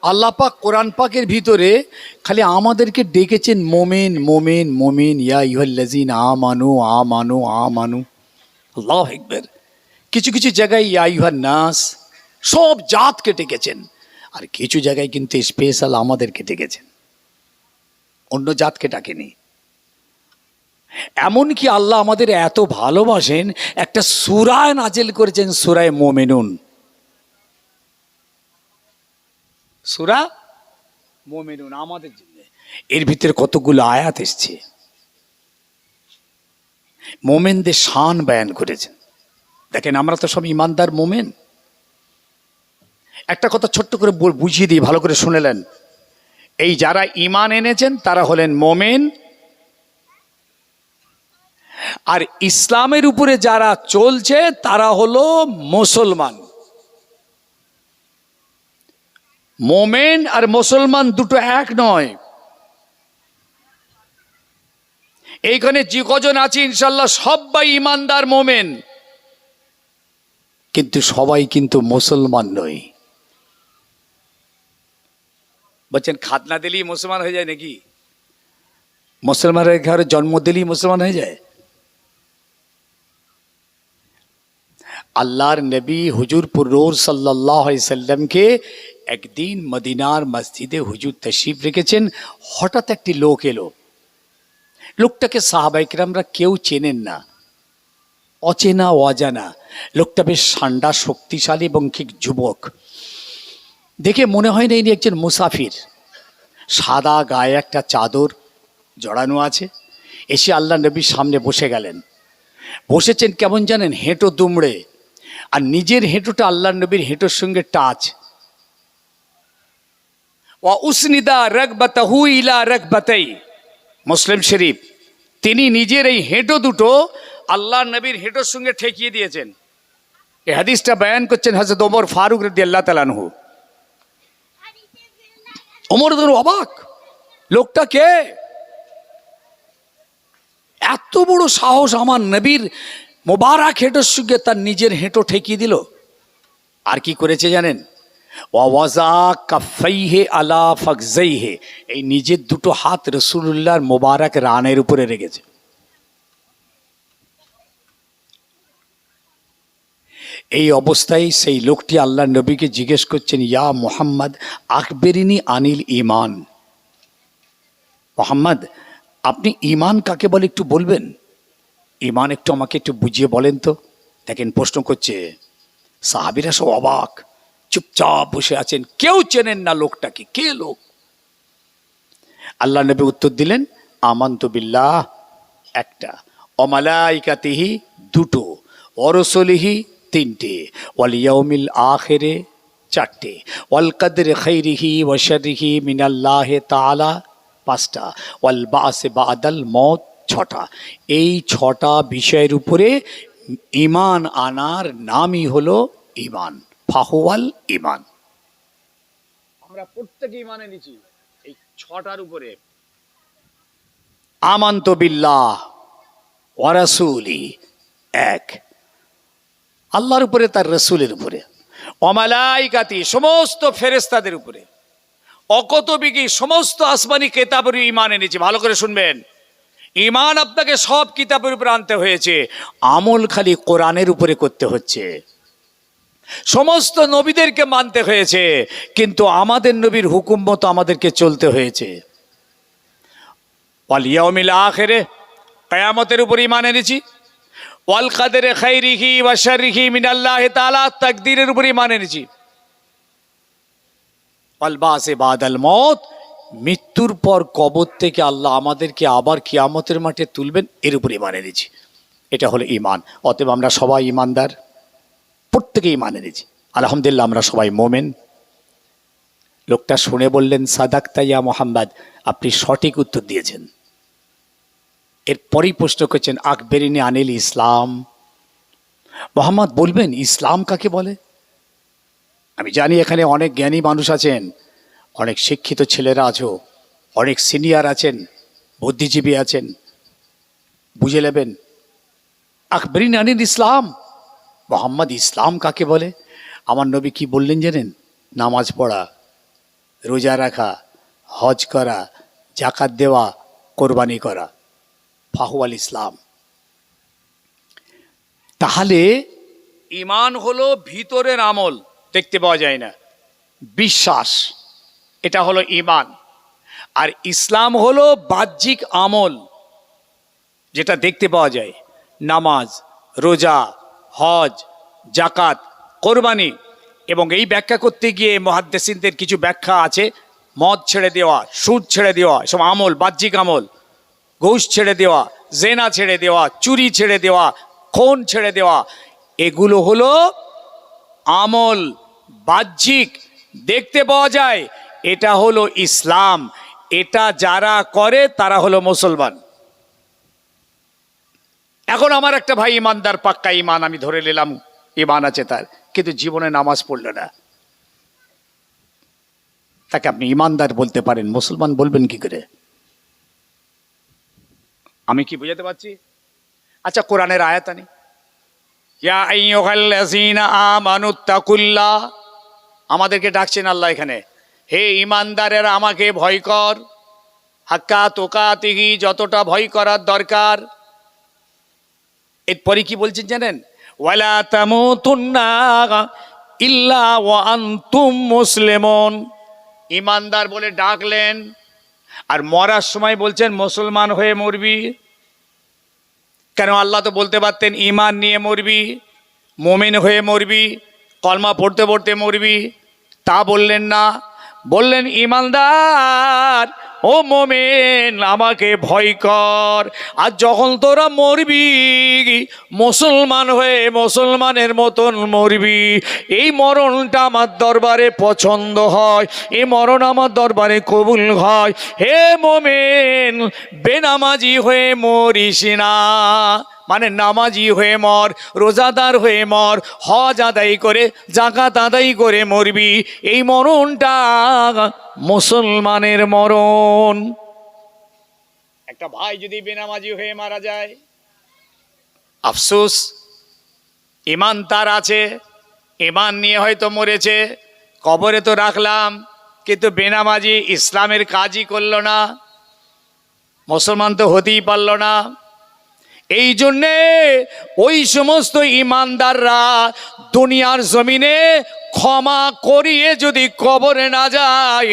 আল্লাহ পাক কোরআন পাকের ভিতরে খালি আমাদেরকে ডেকেছেন মোমেন মোমেন মোমেন, ইয়া আইয়ুহাল্লাযীনা আমানু আমানু আমানু, আল্লাহু আকবার। কিছু কিছু জায়গায় ইয়া আইয়ুহান নাস, সব জাতকে ডেকেছেন। আর কিছু জায়গায় কিন্তু স্পেশাল আমাদেরকে ডেকেছেন, অন্য জাতকে ডাকেনি। এমনকি আল্লাহ আমাদের এত ভালোবাসেন, একটা সূরা নাজিল করেছেন, সূরা মুমিনুন। সূরা মুমিনুন আমাদের জন্য। এর ভিতরে কতগুলো আয়াত এসছে, মোমেনদের শান বয়ান করেছেন। দেখেন আমরা তো সব ইমানদার মোমেন। একটা কথা ছোট্ট করে বুঝিয়ে দিই, ভালো করে শুনেলেন। এই যারা ঈমান এনেছেন তারা হলেন মোমেন, আর ইসলামের উপরে যারা চলছে তারা হলো মুসলমান। মোমেন আর মুসলমান দুটো এক নয়। এইখানে যে কজন আছে ইনশাল্লাহ সবাই ইমানদার মোমেন, কিন্তু সবাই কিন্তু মুসলমান নয়। বলছেন খাতনা দিলেই মুসলমান হয়ে যায় নাকি? মুসলমানের ঘরে জন্ম দিলেই মুসলমান হয়ে যায়? আল্লাহর নবী হুজুর পুরুর সাল্লাল্লাহু আলাইহি সাল্লামকে একদিন মদিনার মসজিদে হুজুর তশরিফ রেখেছেন। হঠাৎ একটি লোক এলো। লোকটাকে সাহাবায়ে কেরামরা কেউ চেনেন না, অচেনা অজানা। লোকটা বেশ ঠান্ডা, শক্তিশালী এবং ঠিক যুবক। দেখে মনে হয় না ইনি একজন মুসাফির। সাদা গায়ে একটা চাদর জড়ানো আছে। এসে আল্লাহ নবীর সামনে বসে গেলেন। বসেছেন কেমন জানেন? হেঁটো দুমড়ে। আর নিজের হেঁটোটা আল্লাহ নবীর হেঁটোর সঙ্গে টাচ। ওয়া উসনিদা রাগবাতাহু ইলা রাগবাতাই, মুসলিম শরীফ। তিনি নিজের এই হেঁটো দুটো আল্লাহ নবীর হেঁটোর সঙ্গে ঠেকিয়ে দিয়েছেন। এই হাদিসটা বয়ান করছেন হযরত ওমর ফারুক রাদিয়াল্লাহু তাআলা আনহু। ওমর অবাক, লোকটা কে? এত বড় সাহস, আমার নবীর মোবারক হেঁটোর সঙ্গে তার নিজের হেঁটো ঠেকিয়ে দিল। আর কি করেছে জানেন? ওয়াজা কাফাইহে আলা ফাকজাইহে, এই নিজের দুটো হাত রাসূলুল্লাহর মোবারক রানের উপরে রেখেছে। এই অবস্থায় সেই লোকটি আল্লাহ নবীকে জিজ্ঞেস করছেন, ইয়া মুহাম্মদ আখবিরিনি আনিল ঈমান। মুহাম্মদ, আপনি ঈমান কাকে বলে একটু বলবেন? ঈমান একটু আমাকে একটু বুঝিয়ে বলেন তো। দেখেন প্রশ্ন করছে। সাহাবীরা সব অবাক, চুপচাপ বসে আছেন, কেউ চেনেন না লোকটাকে, কে লোক। আল্লাহ নবী উত্তর দিলেন, আমানতু বিল্লাহ একটা, ওয়া মালাইকাতিহি দুটো, ওয়া রাসূলিহি তিনটে, ওয়াল ইয়াউমিল আখিরে চারটে, ওয়াল কদরি খাইরিহি ওয়া শাররিহি মিনাল্লাহি তাআলা পাঁচটা, ওয়াল বাসে বাদাল মউত ছটা। এই ছটা বিষয়ের উপরে ঈমান আনার নামই হলো ঈমান, ফাহুয়াল ঈমান। আমরা প্রত্যেকে ঈমান এনেছি এই ছটার উপরে। আমানতু বিল্লাহ ওয়া রাসূলি এক, আল্লাহর উপরে, তার রাসূলের উপরে, ওয়া মালাইকাতি সমস্ত ফেরেশতাদের উপরে, অকুতুবিহি সমস্ত আসমানি কিতাবের ঈমান এনেছি। ভালো করে শুনবেন, ঈমান আপনাকে সব কিতাবের উপরে আনতে হয়েছে, আমল খালি কোরআনের উপরে করতে হচ্ছে। সমস্ত নবীদেরকে মানতে হয়েছে, কিন্তু আমাদের নবীর হুকুম মতো আমাদেরকে চলতে হয়েছে। ওয়াল ইয়াউমিল আখিরে, কিয়ামতের উপর ঈমান এনেছি। ওয়াল কদরি খাইরিহি ওয়া শাররিহি মিনাল্লাহি তাআলা, তাকদীরের উপর ঈমান এনেছি। ওয়াল বাসে বাদাল মউত, মৃত্যুর পর কবর থেকে আল্লাহ আমাদেরকে আবার কিয়ামতের মাঠে তুলবেন, এর উপর ঈমান এনেছি। এটা হলো ঈমান। অতএব আমরা সবাই ঈমানদার, প্রত্যেকে ঈমান এনেছি। আলহামদুলিল্লাহ আমরা সবাই মোমেন। লোকটা শুনে বললেন, সাদাকতা ইয়া মুহাম্মদ, আপনি সঠিক উত্তর দিয়েছেন। এরপরই প্রশ্ন করছেন, আখবিরিনি আনিল ইসলাম। মুহাম্মদ বলবেন ইসলাম কাকে বলে? আমি জানি এখানে অনেক জ্ঞানী মানুষ আছেন, অনেক শিক্ষিত ছেলেরা আছো, অনেক সিনিয়র আছেন, বুদ্ধিজীবী আছেন, বুঝে নেবেন। আখবিরিনি আনিল ইসলাম, মুহাম্মদ ইসলাম কাকে বলে? আমার নবী কি বললেন জানেন? নামাজ পড়া, রোজা রাখা, হজ করা, জাকাত দেওয়া, কোরবানি করা, ফাহুয়াল ইসলাম। তাহলে ঈমান হলো ভিতরের আমল, দেখতে পাওয়া যায় না, বিশ্বাস, এটা হলো ঈমান। আর ইসলাম হলো বাহ্যিক আমল, যেটা দেখতে পাওয়া যায়, নামাজ, রোজা, হজ, জাকাত, কোরবানি। এবং এই ব্যাখ্যা করতে গিয়ে মুহাদ্দিসিনদের কিছু ব্যাখ্যা আছে, মদ ছেড়ে দেওয়া, সুদ ছেড়ে দেওয়া, সব আমল, বাহ্যিক আমল। ঘুষ ছেড়ে দেওয়া, জেনা ছেড়ে দেওয়া, চুরি ছেড়ে দেওয়া, খুন ছেড়ে দেওয়া, এগুলো হলো আমল, বাহ্যিক, দেখতে পাওয়া যায়, এটা হলো ইসলাম। এটা যারা করে তারা হলো মুসলমান। এখন আমার একটা ভাই ইমানদার, পাক্কা ইমান, আমি ধরে নিলাম ইমান আছে তার, কিন্তু জীবনে নামাজ পড়ল না, তাকে আপনি ইমানদার বলতে পারেন, মুসলমান বলবেন কি করে? আমি কি বুঝাতে পারছি? আচ্ছা, কোরআনের আয়াত আনি, ইয়া আইয়ুহাল্লাযীনা আমানুত্তাকুল্লাহ, আমাদেরকে ডাকছেন আল্লাহ এখানে, হে ইমানদারেরা আমাকে ভয় কর, হাক্কা তুকাতিহি, যতটা ভয় করার দরকার। এরপরে কি বলছেন জানেন? ওয়ালা তামুতুন্না ইল্লা ওয়া আনতুম মুসলিমুন, ইমানদার বলে ডাকলেন, আর মরার সময় বলছেন মুসলমান হয়ে মরবি। কেন? আল্লাহ তো বলতে পারতেন ঈমান নিয়ে মরবি, মুমিন হয়ে মরবি, কলমা পড়তে পড়তে মরবি, তা বললেন না। বললেন ইমানদার, ও মুমিন, আমাকে ভয় কর, আর যখন তোরা মরবি মুসলমান হয়ে মুসলমানের মতন মরবি। এই মরণটা আমার দরবারে পছন্দ হয়, এই মরণ আমার দরবারে কবুল হয়। হে মুমিন, বেনামাজি হয়ে মরিস না, মানে নামাজি হয়ে মর, রোজাদার হয়ে মর, হজ আদায় করে, জাকাত আদায় করে মরবি। এই মরণটা মুসলমানের মরণ। একটা ভাই যদি বেনামাজি হয়ে মারা যায়, আফসোস, ঈমান তার আছে, ঈমান নিয়ে হয়তো মরেছে, কবরে তো রাখলাম, কিন্তু বেনামাজি, ইসলামের কাজই করলো না, মুসলমান তো হতেই পারল না। এই জন্যে ওই সমস্ত ইমানদাররা দুনিয়ার জমিনে ক্ষমা করিয়ে যদি কবরে না যায়,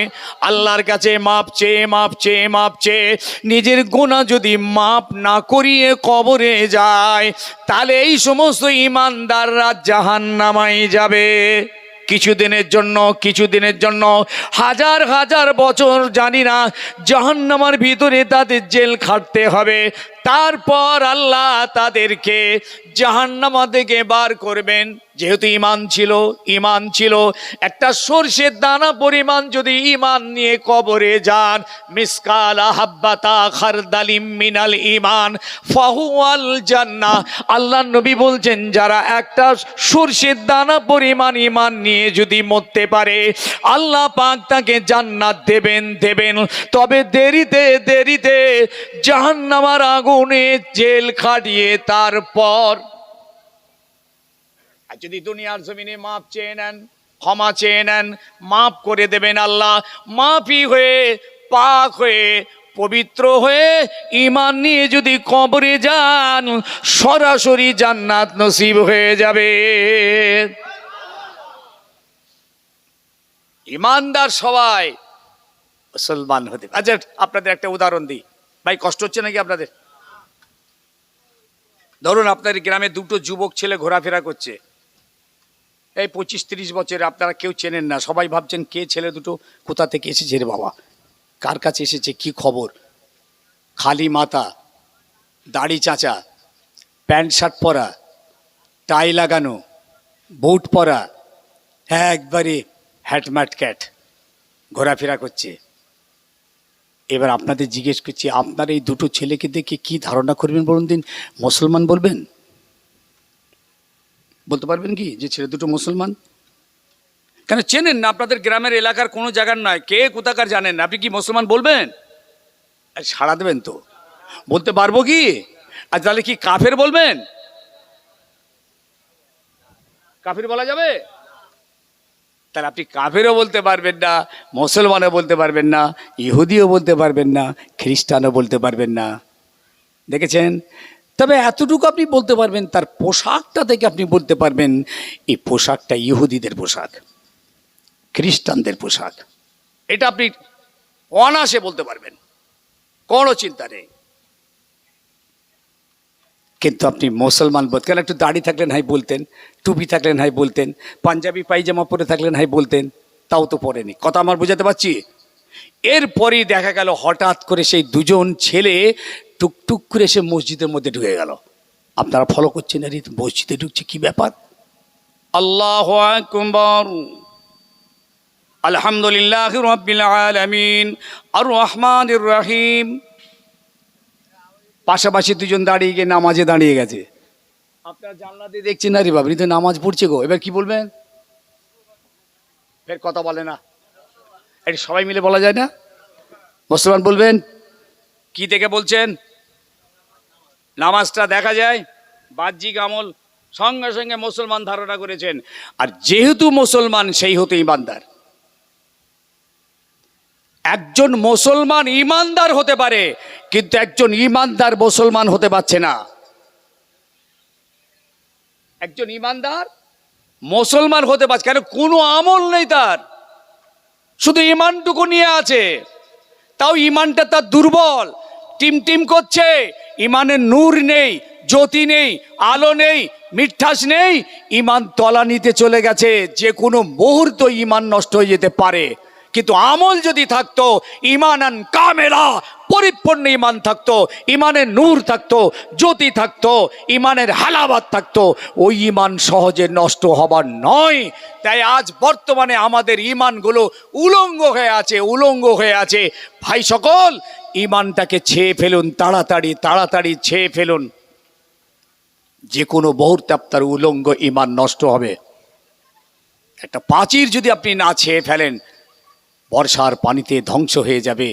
আল্লাহর কাছে মাপ চেয়ে মাপ চেয়ে মাপ চেয়ে নিজের গুনাহ যদি মাপ না করিয়ে কবরে যায়, তাহলে এই সমস্ত ইমানদাররা জাহান্নামায় যাবে। কিছুদিনের জন্য, হাজার হাজার বছর জানি না, জাহান্নামের ভিতরে তাদের জেল খাটতে হবে। তারপর আল্লাহ তাদেরকে জাহান্নাম থেকে বার করবেন। যেহেতু ঈমান ছিল, একটা সরষের দানা পরিমাণ যদি ঈমান নিয়ে কবরে যান, মিসকাল হাব্বাতা খারদালিম মিনাল ঈমান ফাহুয়াল জান্নাহ। আল্লাহ নবী বলছেন, যারা একটা সরষের দানা পরিমাণ ঈমান নিয়ে যদি মরতে পারে, আল্লাহ পাক তাকে জান্নাত দেবেন। তবে দেরিতে জাহান্নামের আগুনে জেল খাটিয়ে তারপর, আর যদি দুনিয়ার জমিনে মাপ চেয়ে নেন, ক্ষমা চেয়ে নেন, মাফ করে দেবেন আল্লাহ। মাফি হয়ে, পাক হয়ে, পবিত্র হয়ে ঈমান নিয়ে যদি কবরে যান, সরাসরি জান্নাত নসিব হয়ে যাবে। ঈমানদার সবাই মুসলমান হতে। আচ্ছা, আপনাদের একটা উদাহরণ দিই, ভাই কষ্ট হচ্ছে নাকি আপনাদের? ধরুন আপনাদের গ্রামে দুটো যুবক ছেলে ঘোরাফেরা করছে, এই 25-30 বছরে, আপনারা কেউ চেনেন না, সবাই ভাবছেন কে ছেলে দুটো, কোথা থেকে এসেছে রে বাবা, কার কাছে এসেছে, কি খবর। খালি মাথা, দাড়ি চাচা, প্যান্ট শার্ট পরা, টাই লাগানো, বুট পরা, একবারে হ্যাটম্যাট ক্যাট ঘোরাফেরা করছে। এবার আপনাদের জিজ্ঞেস করছি, আপনার এই দুটো ছেলেকে দেখে কি ধারণা করবেন বলুন দিন? মুসলমান বলবেন? বলতে পারবেন কি যে ছেলে দুটো মুসলমান? কেন চেনেন না, আপনাদের গ্রামের এলাকার কোনো জায়গার নয়, কে কোথাকার জানেন না, আপনি কি মুসলমান বলবেন? সাড়া দেবেন তো? বলতে পারবো কি? আর তাহলে কি কাফের বলবেন? কাফের বলা যাবে? তাহলে আপনি কাফেরও বলতে পারবেন না, মুসলমানও বলতে পারবেন না, ইহুদিও বলতে পারবেন না, খ্রিস্টানও বলতে পারবেন না। দেখেছেন? তবে এতটুকু আপনি বলতে পারবেন, তার পোশাকটা থেকে আপনি বলতে পারবেন এই পোশাকটা ইহুদিদের পোশাক, খ্রিস্টানদের পোশাক। এটা আপনি অনায়াসে বলতে পারবেন, কোনো চিন্তা নেই। কিন্তু আপনি মুসলমান বলতেন, একটু দাড়ি থাকলেন হাই বলতেন, টুপি থাকলেন হাই বলতেন, পাঞ্জাবি পায়জামা পরে থাকলেন হাই বলতেন, তাও তো পরেনি। কথা আমার বোঝাতে পারছি? এরপরই দেখা গেল হঠাৎ করে সেই দুজন ছেলে টুকটুক করে সে মসজিদের মধ্যে ঢুকে গেল। আপনারা ফলো করছেন, আরে মসজিদে ঢুকছে, কি ব্যাপার? আল্লাহু আকবার, আলহামদুলিল্লাহ রাব্বিল আলামিন, আর রহমানির রহিম। পাশাপাশি দুজন দাঁড়িয়ে গিয়ে নামাজে দাঁড়িয়ে গেছে। আপনার জানলা দিয়ে দেখছেন, আরে বাবরি তো নামাজ পড়ছে গো, এবার কি বলবেন? ফের কথা বলে না, এটা সবাই মিলে বলা যায় না? মুসলমান বলবেন, কি দেখে বলছেন? নামাজটা দেখা যায় বাহ্যিক আমল, সঙ্গে সঙ্গে মুসলমান ধারণা করেছেন। আর যেহেতু মুসলমান সেই হতে ইমানদার। একজন মুসলমান ইমানদার হতে পারে, কিন্তু একজন ইমানদার মুসলমান হতে পারছে না। একজন ইমানদার মুসলমান হতে পারছে কেন? কোনো আমল নেই তার, শুধু ইমানটুকু নিয়ে আছে। তাও ইমানটা তার দুর্বল, টিমটিম করছে, ইমানের নূর নেই, জ্যোতি নেই, আলো নেই, মিঠাস নেই, ইমান তলানিতে চলে গেছে। যে কোনো মুহূর্ত ইমান নষ্ট হয়ে যেতে পারে। কিন্তু আমল যদি থাকতো, ইমানান কামেলা, পরিপূর্ণ ইমান থাকতো, ইমানের নূর থাকতো, জ্যোতি থাকতো, ইমানের হালাবাত থাকতো, ওই ইমান সহজে নষ্ট হবার নয়। তাই আজ বর্তমানে আমাদের ইমানগুলো উলঙ্গ হয়ে আছে, উলঙ্গ হয়ে আছে। ভাই সকল, ইমানটাকে ছেয়ে ফেলুন, তাড়াতাড়ি তাড়াতাড়ি ছেয়ে ফেলুন। যে কোনো মুহূর্তে আপনার উলঙ্গ ইমান নষ্ট হবে। একটা প্রাচীর যদি আপনি না ছেয়ে ফেলেন, বর্ষার পানিতে ধ্বংস হয়ে যাবে।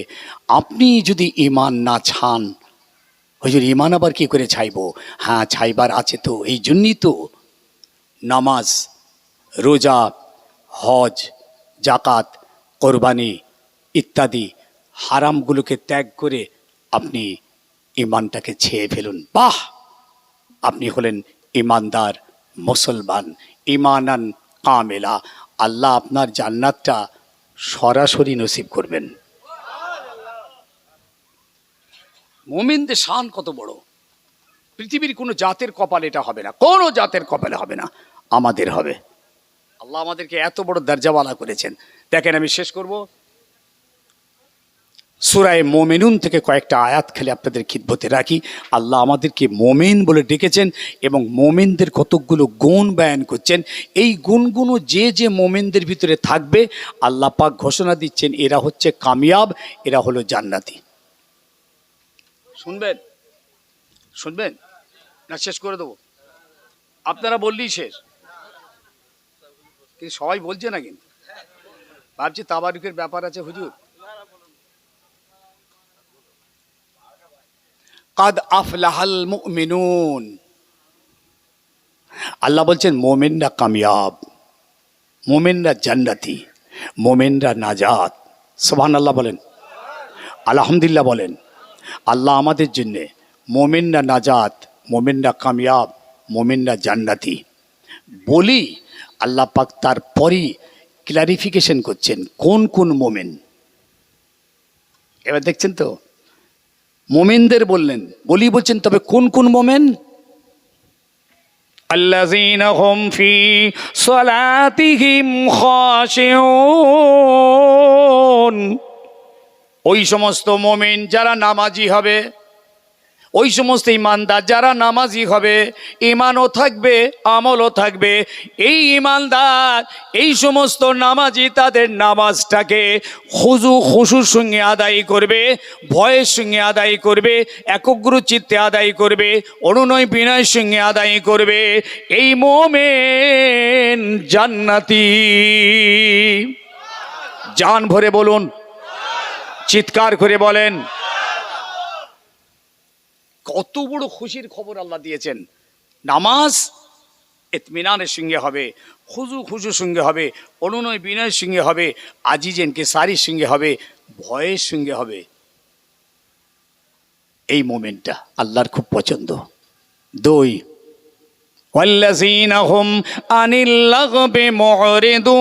আপনি যদি ইমান না ছান, হুজুর ইমান আবার কি করে ছাইব? হ্যাঁ, ছাইবার আছে তো। এই জন্যই তো নামাজ, রোজা, হজ, জাকাত, কোরবানি ইত্যাদি হারামগুলোকে ত্যাগ করে আপনি ইমানটাকে ছেয়ে ফেলুন। বাহ, আপনি হলেন ইমানদার মুসলমান, ইমানান কামেলা। আল্লাহ আপনার জান্নাতটা সরাসরি নসিব করবেন। মুমিনদের শান কত বড়! পৃথিবীর কোনো জাতের কপাল এটা হবে না, কোনো জাতের কপালে হবে না, আমাদের হবে। আল্লাহ আমাদেরকে এত বড় দরজাওয়ালা করেছেন। দেখেন, আমি শেষ করব সূরা মুমিনুন থেকে কয়েকটা আয়াত খেলে আপনাদের খিদমতে রাখি। আল্লাহ আমাদেরকে মুমিন বলে ডেকেছেন এবং মুমিনদের কতকগুলো গুণ বয়ান করছেন। এই গুণগুলো যে যে মুমিনদের ভিতরে থাকবে, আল্লাহ পাক ঘোষণা দিচ্ছেন এরা হচ্ছে কামিয়াব, এরা হলো জান্নাতি। শুনবেন? শুনবেন না শেষ করে দেবো? আপনারা বললেই শেষ, কিন্তু সবাই বলছে না। কিন্তু ভাবছি তাবারুকের ব্যাপার আছে হুজুর। কাদ আফলাহাল মুমিনুন, আল্লাহ বলছেন মোমেনরা কামিয়াব, মোমেনরা জান্নাতি, মোমেনরা নাজাত। সুবহানাল্লাহ বলেন, আলহামদুলিল্লাহ বলেন। আল্লাহ আমাদের জন্যে মোমেনরা নাজাত, মোমেনরা কামিয়াব, মোমেনরা জান্নাতি বলি আল্লাহ পাক তারপরই ক্লারিফিকেশন করছেন কোন কোন মোমেন। এবার দেখছেন তো, মোমেনদের বললেন, বলি বলছেন, তবে কোন কোন মোমেন? আল্লাযীনা হুম ফি সালাতিহিম খাশিউন, ওই সমস্ত মোমেন যারা নামাজি হবে, ওই সমস্ত ইমানদার যারা নামাজি হবে, ইমানও থাকবে, আমলও থাকবে। এই ইমানদার, এই সমস্ত নামাজি তাদের নামাজটাকে খুশুর সঙ্গে আদায় করবে, ভয়ের সঙ্গে আদায় করবে, একগ্র চিত্তে আদায় করবে, অনুনয় বিনয়ের সঙ্গে আদায় করবে। এই মোমেন জান্নাতি। জান ভরে বলুন, চিৎকার করে বলেন। কত বড় খুশির খবর আল্লাহ দিয়েছেন। নামাজ ইতমিনানের সঙ্গে হবে, খুজুর সঙ্গে হবে, অনুনয় বিনয়ের সঙ্গে হবে, আজিজেন কেসারির সঙ্গে হবে, ভয়ের সঙ্গে হবে। এই মোমেন্টটা আল্লাহর খুব পছন্দ। 2 ওয়াল্লাযীনা হুম আনিল লাগবি মুরিদুন,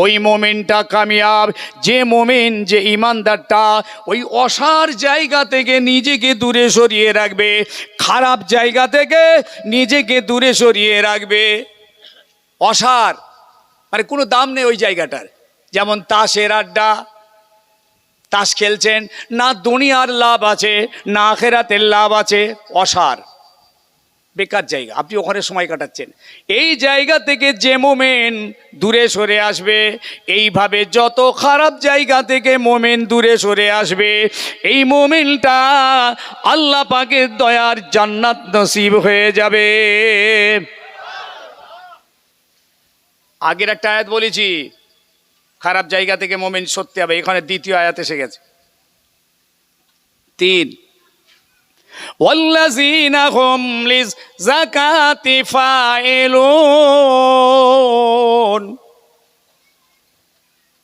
ওই মোমেন্টটা কামিয়াব, যে মোমেন্ট, যে ইমানদারটা ওই অসার জায়গা থেকে নিজেকে দূরে সরিয়ে রাখবে, খারাপ জায়গা থেকে নিজেকে দূরে সরিয়ে রাখবে। অসার মানে কোনো দাম নেই ওই জায়গাটার। যেমন তাসের আড্ডা, তাস খেলছেন, না দুনিয়ার লাভ আছে না আখেরাতের লাভ আছে, অসার, বেকার জায়গা, আপনি ওখানে সময় কাটাচ্ছেন। এই জায়গা থেকে যে মোমেন দূরে সরে আসবে, এইভাবে যত খারাপ জায়গা থেকে মোমেন দূরে সরে আসবে, এই মোমেনটা আল্লাহ পাকের দয়ার জান্নাত নসিব হয়ে যাবে। আগের একটা আয়াত বলেছি, খারাপ জায়গা থেকে মোমেন সরতে হবে, এখানে দ্বিতীয় আয়াত এসে গেছে। 3 ওয়াল্লাযীনা হুম লিযাকাতি ফাইলুন।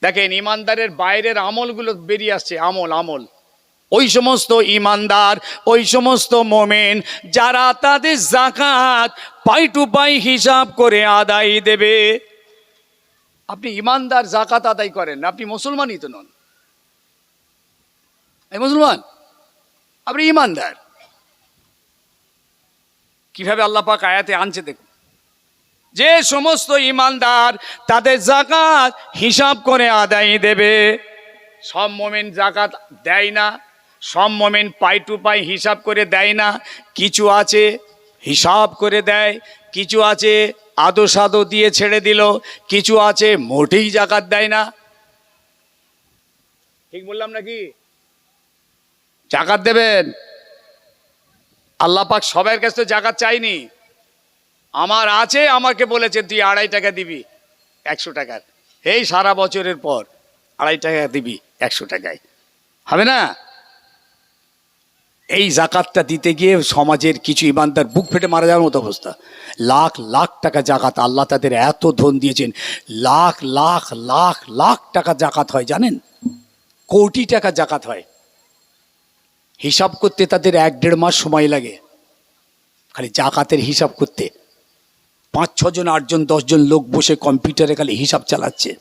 দেখেন ইমানদারের বাইরের আমলগুলো বেরিয়ে আসছে, আমল। ওই সমস্ত ইমানদার, ওই সমস্ত মোমেন যারা তাদের যাকাত পাই টু পাই হিসাব করে আদায় দেবে। আপনি ইমানদার, যাকাত আদায় করেন, আপনি মুসলমানই তো নন। এই মুসলমান, আপনি ইমানদার। কিভাবে আল্লাহ পাক আয়াতে আনছে দেখুন, যে সমস্ত ইমানদার তাদের যাকাত হিসাব করে আদায় দেবে। সব মোমেন যাকাত দেয় না, সব মোমেন পাই টু পাই হিসাব করে দেয় না। কিছু আছে হিসাব করে দেয়, কিছু আছে আদো সাদো দিয়ে ছেড়ে দিল, কিছু আছে মোটেই যাকাত দেয় না। ঠিক বললাম নাকি? যাকাত দেবেন, আল্লাহ পাক সবার কাছে তো যাকাত চাইনি। আমার আছে, আমাকে বলেছে তুই 2.5 টাকা দিবি 100 টাকার, এই সারা বছরের পর 2.5 টাকা দিবি 100 টাকায়, হবে না? এই যাকাতটা দিতে গিয়ে সমাজের কিছু ইমানদার বুক ফেটে মারা যাওয়ার মতো অবস্থা। লাখ লাখ টাকা যাকাত, আল্লাহ তাদের এত ধন দিয়েছেন, লাখ লাখ লাখ লাখ টাকা যাকাত হয়, জানেন? কোটি টাকা যাকাত হয়। হিসাব করতে তাদের 1-1.5 মাস সময় লাগে, খালি যাকাতের হিসাব করতে। 5-6 জন 8 জন 10 জন লোক বসে কম্পিউটারে খালি হিসাব চালাচ্ছে।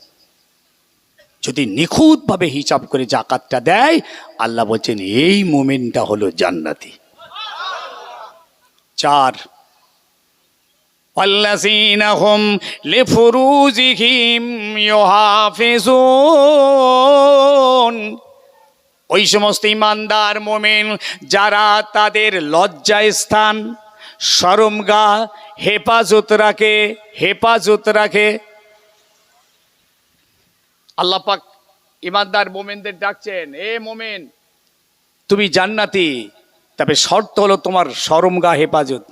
যদি নিখুঁতভাবে হিসাব করে যাকাতটা দেয়, আল্লাহ বলছেন এই মোমেন্টটা হলো জান্নাতি। 4 ওয়াল্লাযীনা হুম লিফুরুজিহিম ইউহাফিজুন, ওই সমস্ত ইমানদার মোমেন যারা তাদের লজ্জা স্থান, শরমগাহ হেফাজত রাখে। আল্লাহ পাক ইমানদার মোমেনদের ডাকছেন, এ মোমেন তুমি জান্নাতি, তবে শর্ত হলো তোমার শরমগাহ হেফাজত,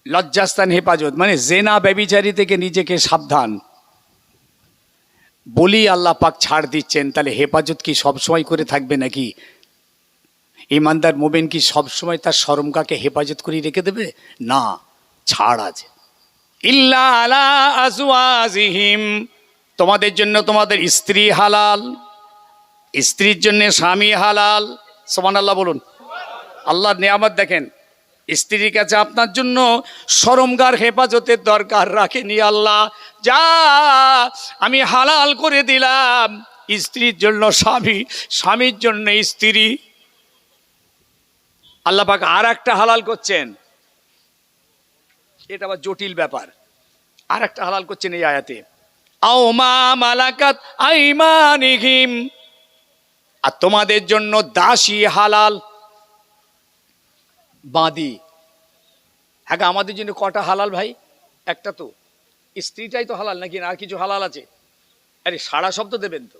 লজ্জাস্থান হেফাজত, মানে জেনা ব্যভিচারী থেকে নিজেকে সাবধান। বলি আল্লাহ পাক ছাড় দিচ্ছেন, তাহলে হেফাজত কি সবসময় করে থাকবে নাকি? ইমানদার মোমেন কি সবসময় তার শরমগাহকে হেফাজত করে রেখে দেবে? না, ছাড় আছে। ইল্লা আলা আজওয়াজিহিম, তোমাদের জন্য তোমাদের স্ত্রী হালাল, স্ত্রীর জন্য স্বামী হালাল। সুবহানাল্লাহ বলুন। আল্লাহর নিয়ামত দেখেন, স্ত্রীর কাছে আপনার জন্য শরমগার হেফাজতের দরকার রাখেনি আল্লাহ। যা আমি হালাল করে দিলাম, স্ত্রীর জন্য স্বামী, স্বামীর জন্য স্ত্রী। আল্লাহ পাক আর একটা হালাল করছেন, এটা আবার জটিল ব্যাপার। আর একটা হালাল করছেন এই আয়াতে, আও মা মালাকাত আইমানিহিম, আর তোমাদের জন্য দাসী হালাল, বাঁদি। হ্যাঁ, আমাদের জন্য কটা হালাল ভাই? একটা তো, স্ত্রীটাই তো হালাল, নাকি আর কিছু হালাল আছে? আরে সারা শব্দ দেবেন তো,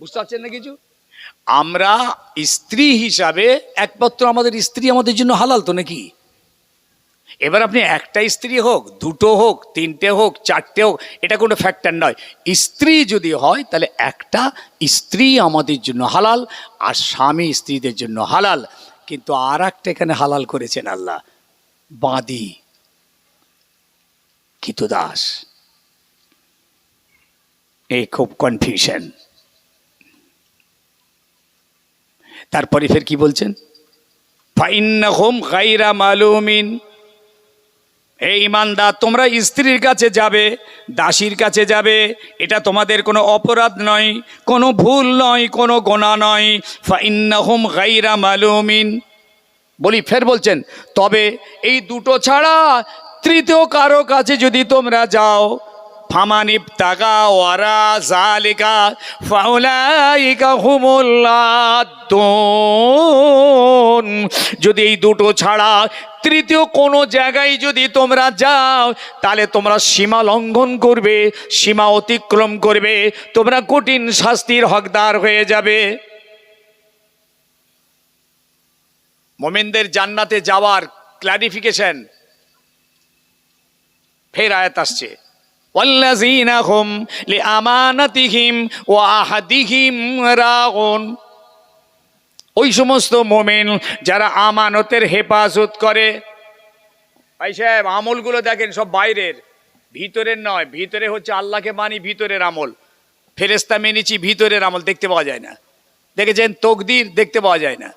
বুঝতে পারছেন না কিছু? আমরা স্ত্রী হিসাবে একমাত্র আমাদের স্ত্রী আমাদের জন্য হালাল তো নাকি? এবার আপনি একটা স্ত্রী হোক, দুটো হোক, তিনটে হোক, চারটে হোক, এটা কোনো ফ্যাক্টর নয়। স্ত্রী যদি হয় তাহলে একটা স্ত্রী আমাদের জন্য হালাল, আর স্বামী স্ত্রীদের জন্য হালাল। কিন্তু আর একটা এখানে হালাল করেছেন আল্লাহ, বাঁদি কৃতদাস। এই খুব কনফিউশন। তারপরে ফের কি বলছেন, ফাইন্নাহুম গায়রা মালুমিন। এই ইমানদার, তোমরা স্ত্রীর কাছে যাবে, দাসীর কাছে যাবে, এটা তোমাদের কোনো অপরাধ নয়, কোনো ভুল নয়, কোনো গোনা নয়। ফাইন্নাহুম গায়রা মালুমিন। বলি ফের বলছেন, তবে এই দুটো ছাড়া তৃতীয় কারো কাছে যদি তোমরা যাও, ফামান ইবতাগা ওয়ারা যালিকা ফাউলাইকা হুমুল আদুন। যদি এই দুটো ছাড়া তৃতীয় কোনো জায়গায় যদি তোমরা যাও, তাহলে তোমরা সীমা লঙ্ঘন করবে, সীমা অতিক্রম করবে, তোমরা কঠিন শাস্তির হকদার হয়ে যাবে। মুমিনদের জান্নাতে যাওয়ার ক্লারিফিকেশন ফের আয়াত আসছে, ওয়াল্লাযীনা হুম লিআমানাতিহিম ওয়া আহাদিহিম রাউন। ওই সমস্ত মুমিন যারা আমানতের হেফাজত করে। ভাই সাহেব, আমলগুলো দেখেন সব বাইরের, ভিতরের নয়। ভিতরে হচ্ছে আল্লাহকে মানি, ভিতরের আমল। ফেরেশতা মেনেছি, ভিতরের আমল দেখতে পাওয়া যায় না। দেখেছেন তকদির, দেখতে পাওয়া যায় না।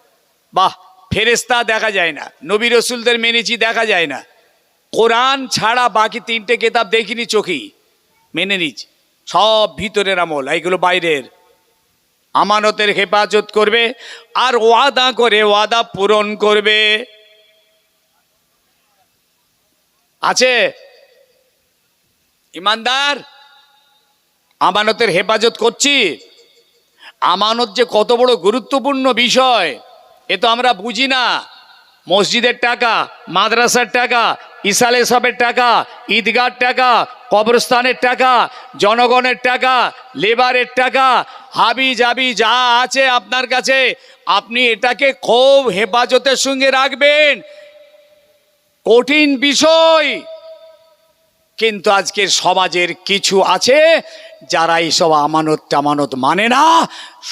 বাহ, ফেরেশতা দেখা যায় না, নবী রসুলদের মেনেছি, দেখা যায় না। কোরআন ছাড়া বাকি তিনটে কিতাব দেখিনি চোখেই, মেনে নিচ্ছি। সব ভিতরের আমল, এইগুলো বাইরের। আমানতের হেফাজত করবে আর ওয়াদা করে ওয়াদা পূরণ করবে। আছে ইমানদার, আমানতের হেফাজত করছি। আমানত যে কত বড় গুরুত্বপূর্ণ বিষয় এ তো আমরা বুঝি না। মসজিদের টাকা, মাদ্রাসার টাকা, ইসালে সাহেবের টাকা, ঈদগার টাকা, কবরস্থানের টাকা, জনগণের টাকা, লেবারের টাকা, হাবি জাবি যা আছে আপনার কাছে, আপনি এটাকে খুব হেফাজতের সঙ্গে রাখবেন। কঠিন বিষয়, কিন্তু আজকের সমাজের কিছু আছে যারা এইসব আমানত মানে না,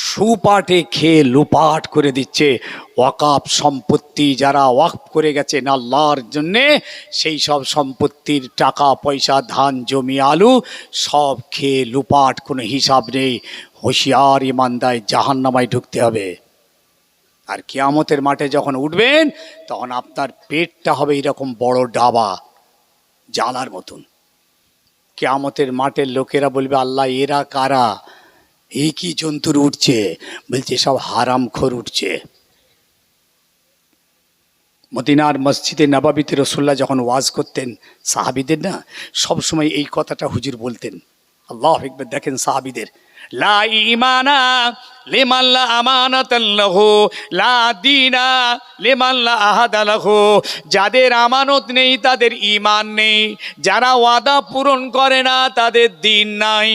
সুপাটে খেয়ে লুপাট করে দিচ্ছে। ওয়াকাফ সম্পত্তি যারা ওয়াকফ করে গেছেন আল্লাহর জন্যে, সেই সব সম্পত্তির টাকা পয়সা, ধান জমি আলু সব খেয়ে লুপাট, কোনো হিসাব নেই। হুঁশিয়ার ইমানদার, জাহান্নামায় ঢুকতে হবে। আর কিয়ামতের মাঠে যখন উঠবেন, তখন আপনার পেটটা হবে এরকম বড় ডাবা, জ্বালার মতন। কিয়ামতের মাঠের লোকেরা বলবে, আল্লাহ এরা কারা, এই কি জন্তুর উঠছে? বলছে সব হারামখোর উঠছে। মদিনার মসজিদে নববীতে রাসূলুল্লাহ যখন ওয়াজ করতেন সাহাবীদের, না সবসময় এই কথাটা হুজুর বলতেন। আল্লাহু আকবার। দেখেন সাহাবীদের, লা ঈমানা লিমান লা আমানাতান লাহু, লা দীনা লিমান লা আহাদা লাহু। যাদের আমানত নেই তাদের ঈমান নেই, যারা ওয়াদা পূরণ করে না তাদের দ্বীন নাই।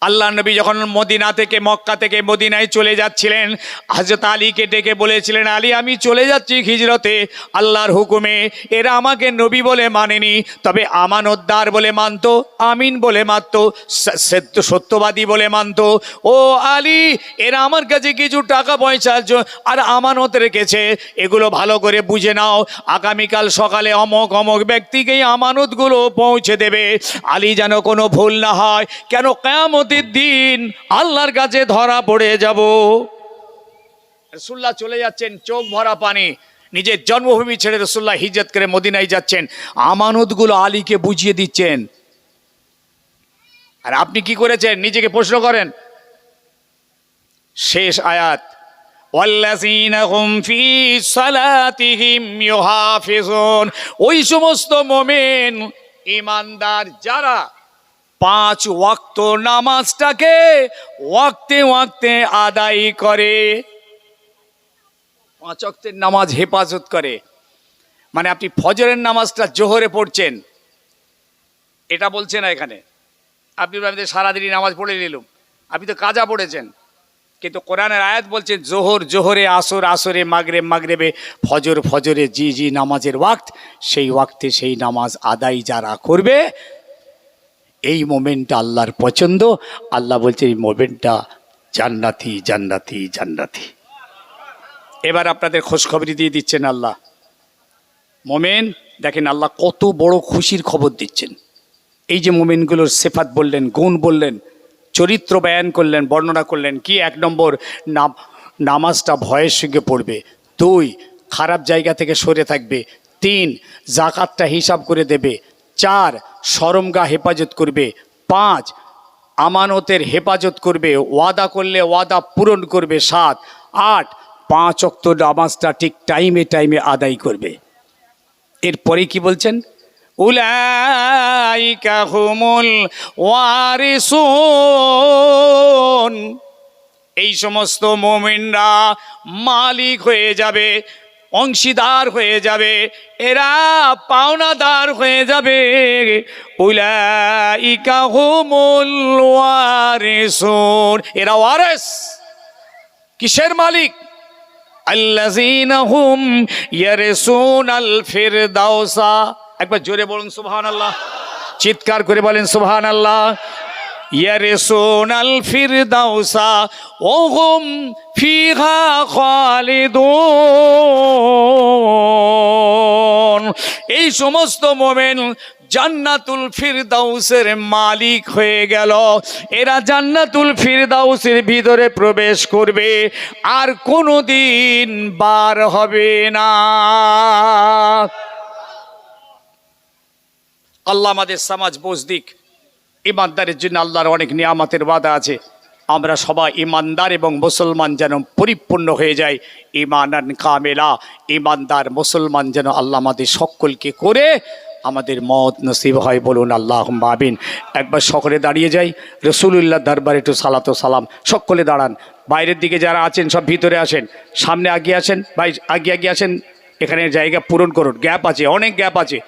আল্লাহ নবী যখন মদিনা থেকে, মক্কা থেকে মদিনায় চলে যাচ্ছিলেন, হযরত আলীকে ডেকে বলেছিলেন, আলী আমি চলে যাচ্ছি হিজরতে আল্লাহর হুকুমে। এরা আমাকে নবী বলে মানেনি, তবে আমানতদার বলে মানত, আমিন বলে মানত, সত্যবাদী বলে মানত। ও আলী, এরা আমার কাছে কিছু টাকা পয়সা আর আমানত রেখেছে, এগুলো ভালো করে বুঝে নাও। আগামীকাল সকালে অমক অমক ব্যক্তিকেই আমানতগুলো পৌঁছে দেবে। আলী যেন কোনো ভুল না হয়, কেন কিয়ামত দিন আল্লাহর কাছে ধরা পড়ে যাব। রাসূলুল্লাহ চলে যাচ্ছেন, চোখ ভরা পানি, নিজের জন্মভূমি ছেড়ে রাসূলুল্লাহ হিজরত করে মদিনায় যাচ্ছেন, আমানতগুলো আলীকে বুঝিয়ে দিচ্ছেন। আর আপনি কি করেছেন নিজেকে প্রশ্ন করেন। শেষ আয়াত, ওয়াল্লাযীনা হুম ফী সালাতিহিম ইউহাফিজুন। ওই সমস্ত মুমিন ঈমানদার যারা 5 ওয়াক্ত নামাজটাকে ওয়াক্তে ওয়াক্তে আদায় করে। 5 ওয়াক্তের নামাজ হেফাজত করে। মানে আপনি ফজরের নামাজটা জোহরে পড়ছেন, এটা বলছে না এখানে। আপনি সারাদিনই নামাজ পড়ে নিলাম, আপনি তো কাজা পড়েছেন। কিন্তু কোরআনের আয়াত বলছে জোহর জোহরে, আসর আসরে, মাগরেব মাগরেবে, ফজর ফজরে, জি জি নামাজের ওয়াক্ত, সেই ওয়াক্তে সেই নামাজ আদায় যারা করবে, এই মোমেন্টটা আল্লাহর পছন্দ। আল্লাহ বলছে এই মোমেন্টটা জান্নাতি জান্নাতি জান্নাতি। এবার আপনাদের খোঁজখবরি দিয়ে দিচ্ছেন আল্লাহ। মোমেন দেখেন আল্লাহ কত বড় খুশির খবর দিচ্ছেন। এই যে মোমেনগুলোর সেফাত বললেন, গুণ বললেন, চরিত্র বয়ান করলেন, বর্ণনা করলেন। কি? 1 নম্বর, নামাজটা ভয়ের সঙ্গে পড়বে। 2, খারাপ জায়গা থেকে সরে থাকবে। 3, জাকাতটা হিসাব করে দেবে। 4, শরমগাহ হেফাজত করবে। 5, আমানতের হেফাজত করবে, ওয়াদা করলে ওয়াদা পূরণ করবে। 7, 8, 5 ওয়াক্ত নামাজটা ঠিক টাইমে টাইমে আদায় করবে। এরপরে কি বলছেন? উলাইকা হুমুল ওয়ারিসুন, এই সমস্ত মুমিনরা মালিক হয়ে যাবে, অংশীদার হয়ে যাবে, এরা পাওনাদার হয়ে যাবে। উলাইকা হুমুল ওয়ারিসুন, এরা ওয়ারিস। কিসের মালিক? আল্লাযীনা হুম ইয়ারসুনাল ফিরদাউসা। একবার জোরে বলুন সুবহানাল্লাহ, চিৎকার করে বলেন সুবহানাল্লাহ। ইয়ারসুনাল ফিরদাউসা ওয়া হুম ফিহা খালিদুন, এই সমস্ত মুমিন জান্নাতুল ফিরদাউসের মালিক হয়ে গেল। এরা জান্নাতুল ফিরদাউসের ভিতরে প্রবেশ করবে, আর কোনোদিন বার হবে না। আল্লাহ আমাদের সমাজ বজদিক। ইমানদারের জন্য আল্লাহর অনেক নিয়ামতের ওয়াদা আছে। আমরা সবাই ইমানদার এবং মুসলমান যেন পরিপূর্ণ হয়ে যায়। ইমানান কামেলা, ইমানদার মুসলমান যেন আল্লাহ আমাদের সকলকে করে আমাদের মত নসিব হয়। বলুন আল্লাহুম্মা আমিন। একবার সকলে দাঁড়িয়ে যাই, রাসূলুল্লাহ দরবারে একটু সালাত ও সালাম। সকলে দাঁড়ান। বাইরের দিকে যারা আছেন সব ভিতরে আসেন, সামনে আগিয়ে আসেন। ভাই আগিয়ে আসেন, এখানে জায়গা পূরণ করুন। গ্যাপ আছে, অনেক গ্যাপ আছে,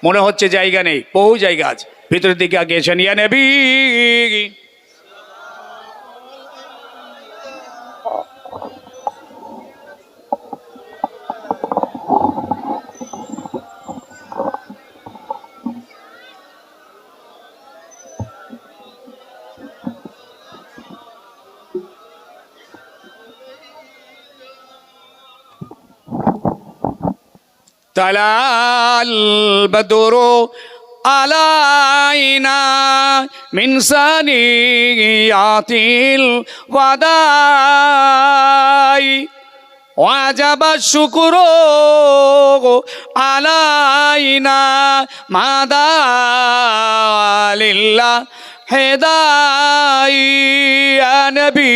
মনে হচ্ছে জায়গা নেই, বহু জায়গা আছে। ভিতরের দিকে আগিয়ে আসেন। ইয়া নবী, তালাল বদরু আলাইনা মিন সানিয়াতিল ওয়াদাই ওয়াজাবা শুকরু আলাইনা মাদালিল্লাহ হেদাই। ইয়া নবী,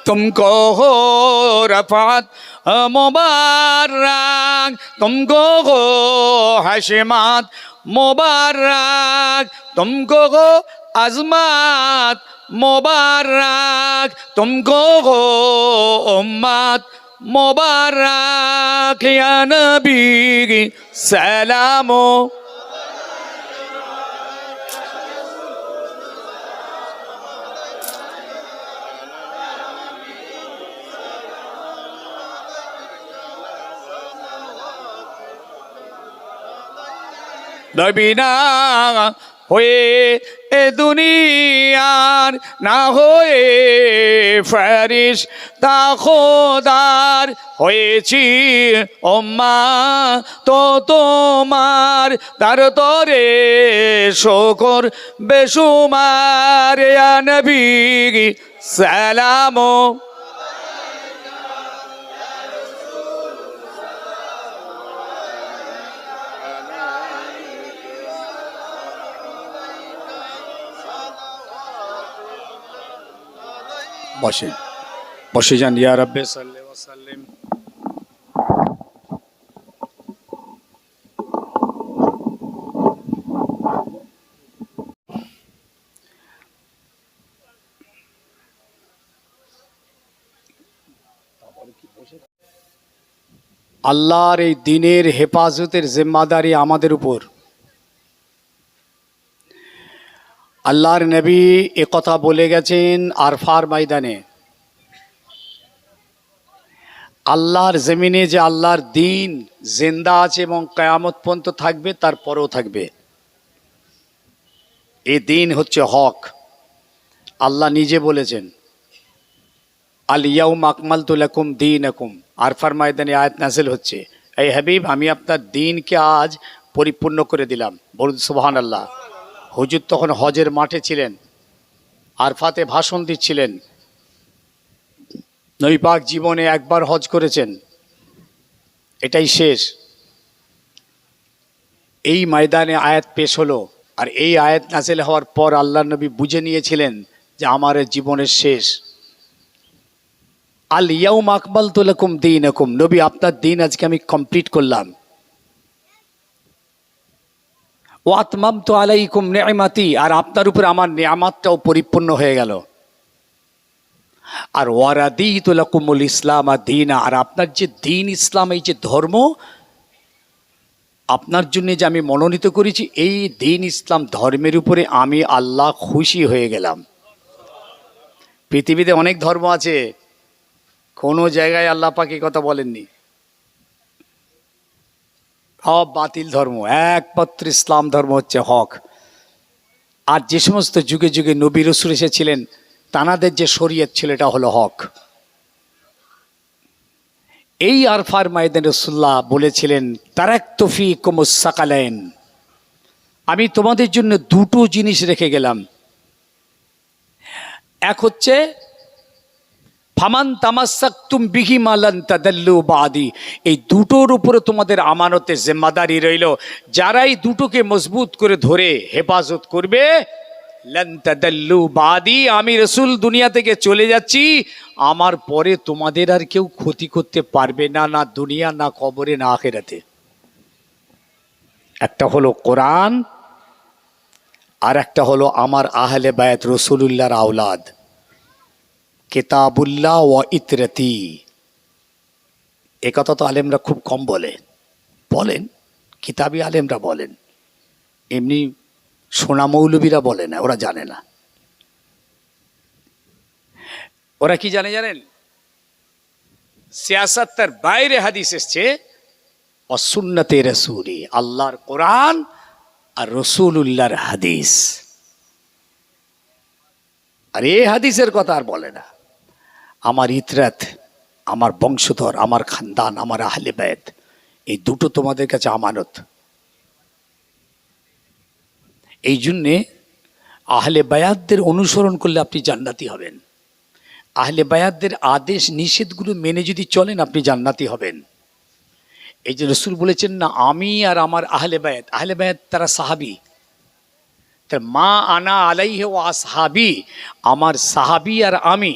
तुमको हो रफ़ात मुबारक, तुमको हो हशमात मुबारक, तुमको हो अज़मत मुबारक, तुमको हो उम्मत मुबारक। या नबी सलामो। নবী না হয়ে এ দুনিয়ার, না হয়ে ফেরেশতা খোদার, হয়েছি উম্মাত তো তোমার, তার তরে শুকর বেশুমার। ইয়া নবী সালাম। বসেন, বসে যান। ইয়া রাব্বি সাল্লি ওয়া সাল্লিম। আল্লাহর এই দিনের হেফাজতের জিম্মাদারি আমাদের উপর। আল্লাহর নবী একথা বলে গেছেন আরফার ময়দানে, আল্লাহর জমিনে যে আল্লাহর দিন জিন্দা আছে এবং কিয়ামত পর্যন্ত থাকবে, তারপরেও থাকবে। এই দিন হচ্ছে হক। আল্লাহ নিজে বলেছেন, আল ইয়াউমা আকমালতু লাকুম দীনাকুম। আরফার ময়দানে আয়াত নাযিল হচ্ছে, এই হাবিব, আমি আপনার দিনকে আজ পরিপূর্ণ করে দিলাম। বলুন সুবহানাল্লাহ। হুজুর তখন হজের মাঠে ছিলেন, আরফাতে ভাষণ দিচ্ছিলেন। নবী পাক জীবনে একবার হজ করেছেন, এটাই শেষ। এই ময়দানে আয়াত পেশ হলো, আর এই আয়াত নাযিল হওয়ার পর আল্লাহর নবী বুঝে নিয়েছিলেন যে আমার জীবনের শেষ। আল ইয়াউমা আকমালতু লাকুম দীনাকুম, নবী আপনার দিন আজকে আমি কমপ্লিট করলাম। ওয়া আতমামতু আলাইকুম নি'মাতি, আর আপনার উপর আমার নিয়ামতটাও পরিপূর্ণ হয়ে গেল। আর ওয়া রাদিতু লাকুমুল ইসলাম দীনা, আর আপনার যে দিন ইসলাম, এই যে ধর্ম আপনার জন্য যে আমি মনোনীত করেছি, এই দিন ইসলাম ধর্মের উপরে আমি আল্লাহ খুশি হয়ে গেলাম। পৃথিবীতে অনেক ধর্ম আছে, কোনো জায়গায় আল্লাহ পাক এই কথা বলেননি। সব বাতিল ধর্ম, একমাত্র ইসলাম ধর্ম হচ্ছে হক। আর যে সমস্ত যুগে যুগে নবী রাসূল এসেছিলেন, তানাদের যে শরীয়ত ছিল, এটা হলো হক। এই আরফার ময়দানে রাসূলুল্লাহ বলেছিলেন, তারাকতু ফীকুমুস সাকালাইন, আমি তোমাদের জন্য দুটো জিনিস রেখে গেলাম। এক হচ্ছে ফামান তামাসসাকতুম বিহিমা লান তাদাল্লু বাদি, এই দুটোর উপরে তোমাদের আমানতের জিম্মাদারি রইল। যারা এই দুটোকে মজবুত করে ধরে হেফাজত করবে, লান তাদাল্লু বাদি, আমি রাসূল দুনিয়া থেকে চলে যাচ্ছি, আমার পরে তোমাদের আর কেউ ক্ষতি করতে পারবে না, না দুনিয়া, না কবরে, না আখিরাতে। একটা হলো কোরআন, আর একটা হলো আমার আহলে বায়াত রাসূলুল্লাহর আওলাদ, কিতাবুল্লাহ ওয়া ইতরাতি। এ কথা তো আলেমরা খুব কম বলেন, কিতাবি আলেমরা বলেন, এমনি সোনা মৌলবীরা বলে না, ওরা জানে না। ওরা কি জানেন? সিয়াসাতের বাইরে হাদিস এসছে, সুন্নতে রাসূলি, আল্লাহর কোরআন আর রাসূলুল্লাহর হাদিস। আর এই হাদিসের কথা আর বলে না। আমার ইতরাত, আমার বংশধর, আমার খানদান, আমার আহলে বায়াত, এই দুটো তোমাদের কাছে আমানত। এই জন্যে আহলে বায়াতদের অনুসরণ করলে আপনি জান্নাতি হবেন। আহলে বায়াতদের আদেশ নিষেধগুলো মেনে যদি চলেন, আপনি জান্নাতি হবেন। এই যে রাসূল বলেছেন না, আমি আর আমার আহলে বায়াত তারা সাহাবী, তার মা আনা আলাইহি ওয়া আসহাবি, আমার সাহাবী আর আমি।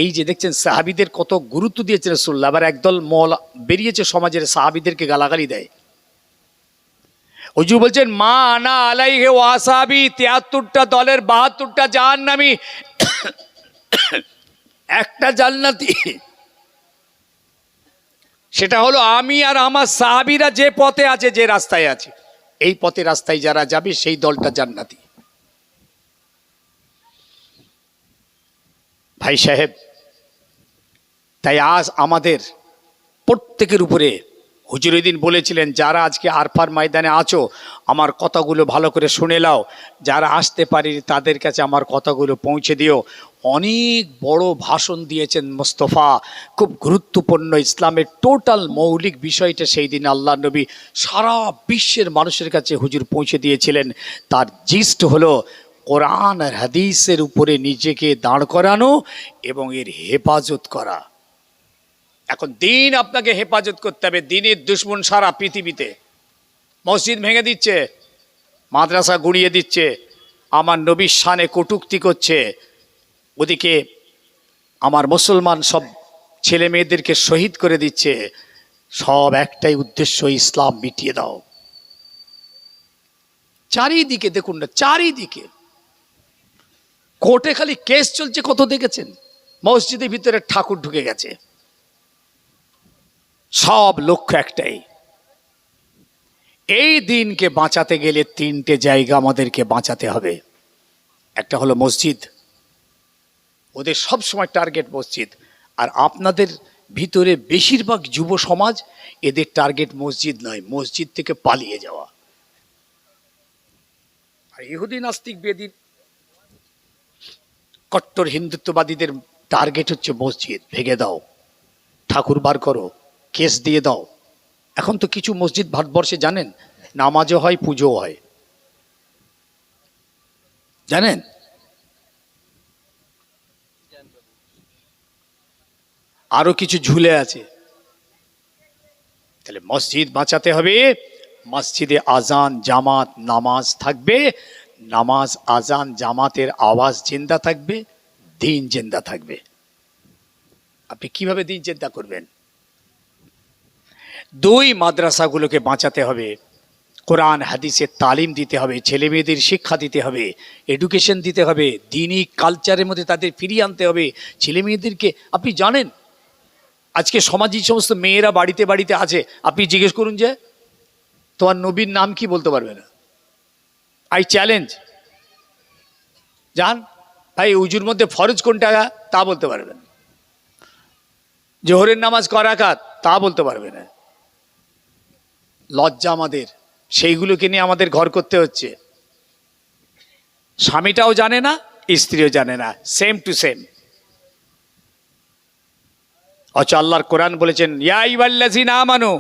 এই যে দেখছেন সাহাবীদের কত গুরুত্ব দিয়েছে রাসূলুল্লাহ। আবার একদল মওলা বেরিয়েছে সমাজের, সাহাবীদেরকে গালাগালি দেয়। হুজুর বলছেন মা আনা আলাইহি ওয়া আসহাবি, ৭৩টা দলের ৭২টা জাহান্নামী, একটা জান্নাতি। সেটা হলো আমি আর আমার সাহাবীরা যে পথে আছে, যে রাস্তায় আছে, এই পথে রাস্তায় যারা যাবে সেই দলটা জান্নাতি। ভাই সাহেব, তাই আজ আমাদের প্রত্যেকের উপরে, হুজুর দিন বলেছিলেন, যারা আজকে আরফার ময়দানে আছো, আমার কথাগুলো ভালো করে শুনে নাও। যারা আসতে পারি তাদের কাছে আমার কথাগুলো পৌঁছে দিও। অনেক বড় ভাষণ দিয়েছেন মোস্তফা, খুব গুরুত্বপূর্ণ ইসলামের টোটাল মৌলিক বিষয়টা সেই দিন আল্লাহ নবী সারা বিশ্বের মানুষের কাছে হুজুর পৌঁছে দিয়েছিলেন। তার জিস্ট হলো কোরআন আর হাদিসের উপরে নিজেকে দাঁড় করানো এবং এর হেফাজত করা। এখন দিন আপনাকে হেফাজত করতে হবে। দিনের দুশমন সারা পৃথিবীতে, মসজিদ ভেঙে দিচ্ছে, মাদ্রাসা গুড়িয়ে দিচ্ছে, আমার নবীর শানে কটূক্তি করছে, ওদিকে আমার মুসলমান সব ছেলে মেয়েদেরকে শহীদ করে দিচ্ছে। সব একটাই উদ্দেশ্য, ইসলাম মিটিয়ে দাও। চারিদিকে দেখুন না, চারিদিকে কোর্টে খালি কেস চলছে, কত দেখেছেন? মসজিদের ভিতরে ঠাকুর ঢুকে গেছে, সব লক্ষ্য একটাই, এই দিনকে বাঁচাতে গেলে তিনটে জায়গা আমাদেরকে বাঁচাতে হবে। একটা হলো মসজিদ, ওদের সব সময় টার্গেট মসজিদ। আর আপনাদের ভিতরে বেশিরভাগ যুব সমাজ, এদের টার্গেট মসজিদ নয়, মসজিদ থেকে পালিয়ে যাওয়া। আর ইহুদি নাস্তিক বেদিন কট্টর হিন্দুত্ববাদীদের টার্গেট হচ্ছে মসজিদ, ভেঙে দাও, ঠাকুর বার করো, কেস দিয়ে দাও। এখন তো কিছু মসজিদ ভারতবর্ষে জানেন নামাজও হয়, পুজো হয়, জানেন? আরো কিছু ঝুলে আছে। তাহলে মসজিদ বাঁচাতে হবে, মসজিদে আজান জামাত নামাজ থাকবে, নামাজ আজান জামাতের আওয়াজ জিন্দা থাকবে, দিন জিন্দা থাকবে। আপনি কিভাবে দিন জিন্দা করবেন? দুই, মাদ্রাসাগুলোকে বাঁচাতে হবে, কোরআন হাদিসের তালিম দিতে হবে, ছেলে মেয়েদের শিক্ষা দিতে হবে, এডুকেশন দিতে হবে, দিনই কালচারের মধ্যে তাদের ফিরিয়ে আনতে হবে ছেলে মেয়েদেরকে। আপনি জানেন আজকে সমাজে সমস্ত মেয়েরা বাড়িতে বাড়িতে আছে, আপনি জিজ্ঞেস করুন যে তোমার নবীর নাম কি, বলতে পারবে না। আই চ্যালেঞ্জ, জান ভাই উজুর মধ্যে ফরজ কোনটা তা বলতে পারবেন, জোহরের নামাজ ক রাকাত তা বলতে পারবে না। লজ্জা আমাদের, সেইগুলোকে নিয়ে আমাদের ঘর করতে হচ্ছে। স্বামীটাও জানে না, স্ত্রীও জানে না, সেম টু সেম। অথচ আল্লাহর কোরআন বলেছেন ইয়া আইয়ুহাল্লাযীনা আমানু,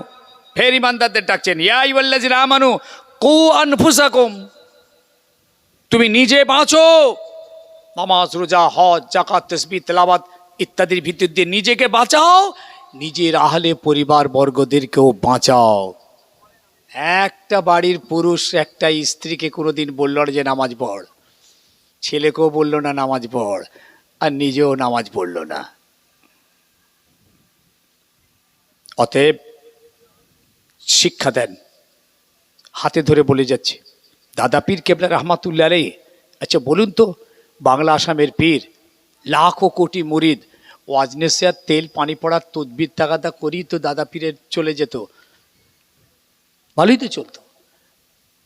ফের ইমানদারদের ডাকছেন ইয়া আইয়ুহাল্লাযীনা আমানু কু আনফুসাকুম, তুমি নিজে বাঁচো। নামাজ রোজা হজ যাকাত তাসবিহ তেলাওয়াত ইত্যাদির ভিতর দিয়ে নিজেকে বাঁচাও, নিজের আহলে পরিবার বর্গদেরকেও বাঁচাও। একটা বাড়ির পুরুষ একটা স্ত্রীকে কোনোদিন বলল না যে নামাজ পড়, ছেলেকেও বলল না নামাজ পড়, আর নিজেও নামাজ পড়ল না। অতএব শিক্ষা দেন, হাতে ধরে বলে যাচ্ছে দাদা পীর কেবলা রহমাতুল্লাহ আলাইহি। আচ্ছা বলুন তো, বাংলা আসামের পীর, লাখো কোটি মুরিদ, ওয়াজ নসিহত তেল পানি পড়ার তদবির তাগাদা করি তো দাদা পীরের চলে যেত, ভালোই তো চলতো।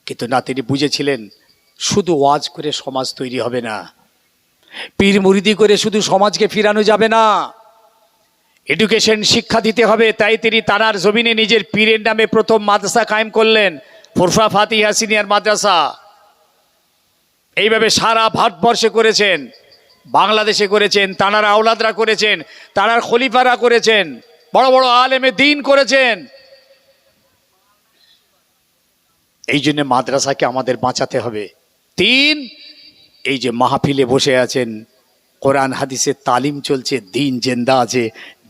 কিন্তু না, তিনি বুঝেছিলেন শুধু ওয়াজ করে সমাজ তৈরি হবে না, পীর মুরিদি করে শুধু সমাজকে ফিরানো যাবে না, এডুকেশন শিক্ষা দিতে হবে। তাই তিনি তানার জমিনে নিজের পীরের নামে প্রথম মাদ্রাসা কায়েম করলেন, ফুরফা ফাতিহা সিনিয়র মাদ্রাসা। এইভাবে সারা ভারতবর্ষে করেছেন, বাংলাদেশে করেছেন, তানার আওলাদরা করেছেন, তানার খলিফারা করেছেন, বড় বড় আলেমে দ্বীন করেছেন। এই জন্য মাদ্রাসাকে আমাদের বাঁচাতে হবে। তিন, এই যে মাহফিলে বসে আছেন, কোরআন হাদিসের তালিম চলছে, দিন জেন্দা আছে,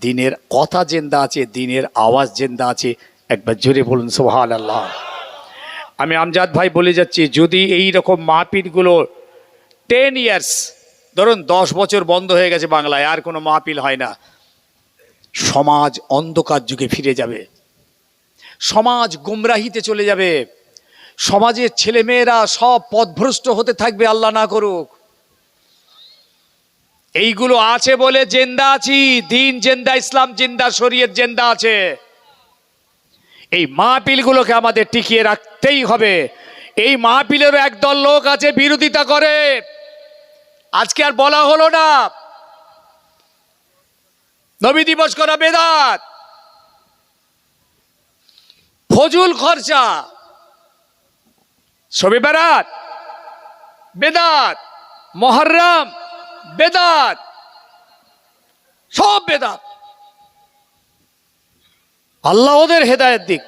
দিনের কথা জেন্দা আছে, দিনের আওয়াজ জেন্দা আছে। একবার জোরে বলুন সুবহানাল্লাহ। আমি আমজাদ ভাই বলে যাচ্ছি, যদি এই রকম মাহফিলগুলো 10 ইয়ার্স, ধরুন 10 বছর বন্ধ হয়ে গেছে বাংলায়, আর কোনো মাহফিল হয় না, সমাজ অন্ধকার যুগে ফিরে যাবে, সমাজ গুমরাহিতে চলে যাবে, সমাজের ছেলেমেয়েরা সব পথভ্রষ্ট হতে থাকবে, আল্লাহ না করুক। এইগুলো আছে বলে জেন্দা আছি, দিন জেন্দা, ইসলাম জিন্দা, শরীয়ত জেন্দা আছে। এই মাহফিলগুলোকে আমাদের টিকিয়ে রাখতেই হবে। এই মাহফিলেরও একদল লোক আছে বিরোধিতা করে, আজকে আর বলা হলো না নবী দিবস করা বেদাত, ফজুল খরচা, শবে বারাত বেদাত, মুহররম বেদাত, সব বেদাত। আল্লাহ ওদের হেদায়েত দিক।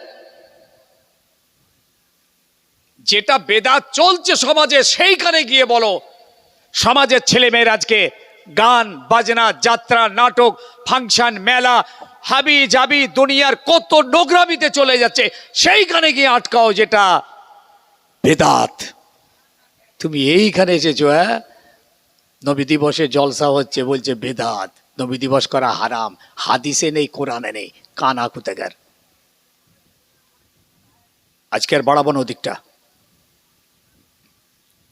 যেটা বেদাত চলছে সমাজে, সেইখানে গিয়ে বলো সমাজের ছেলে মেয়েরা আজকে গান বাজনা, যাত্রা, নাটক, ফাংশন, মেলা, হাবি জাবি, দুনিয়ার কত নোংরামিতে চলে যাচ্ছে, সেইখানে গিয়ে আটকাও যেটা বেদাত। তুমি এইখানে এসেছো, হ্যাঁ, নবী দিবসে জলসা হচ্ছে, বলছে বেদাত, নবী দিবস করা হারাম, হাদিসে নেই, কোরআনে নেই, কানা কুতেগার। আজকে আর বাড়াবো না ওদিকটা।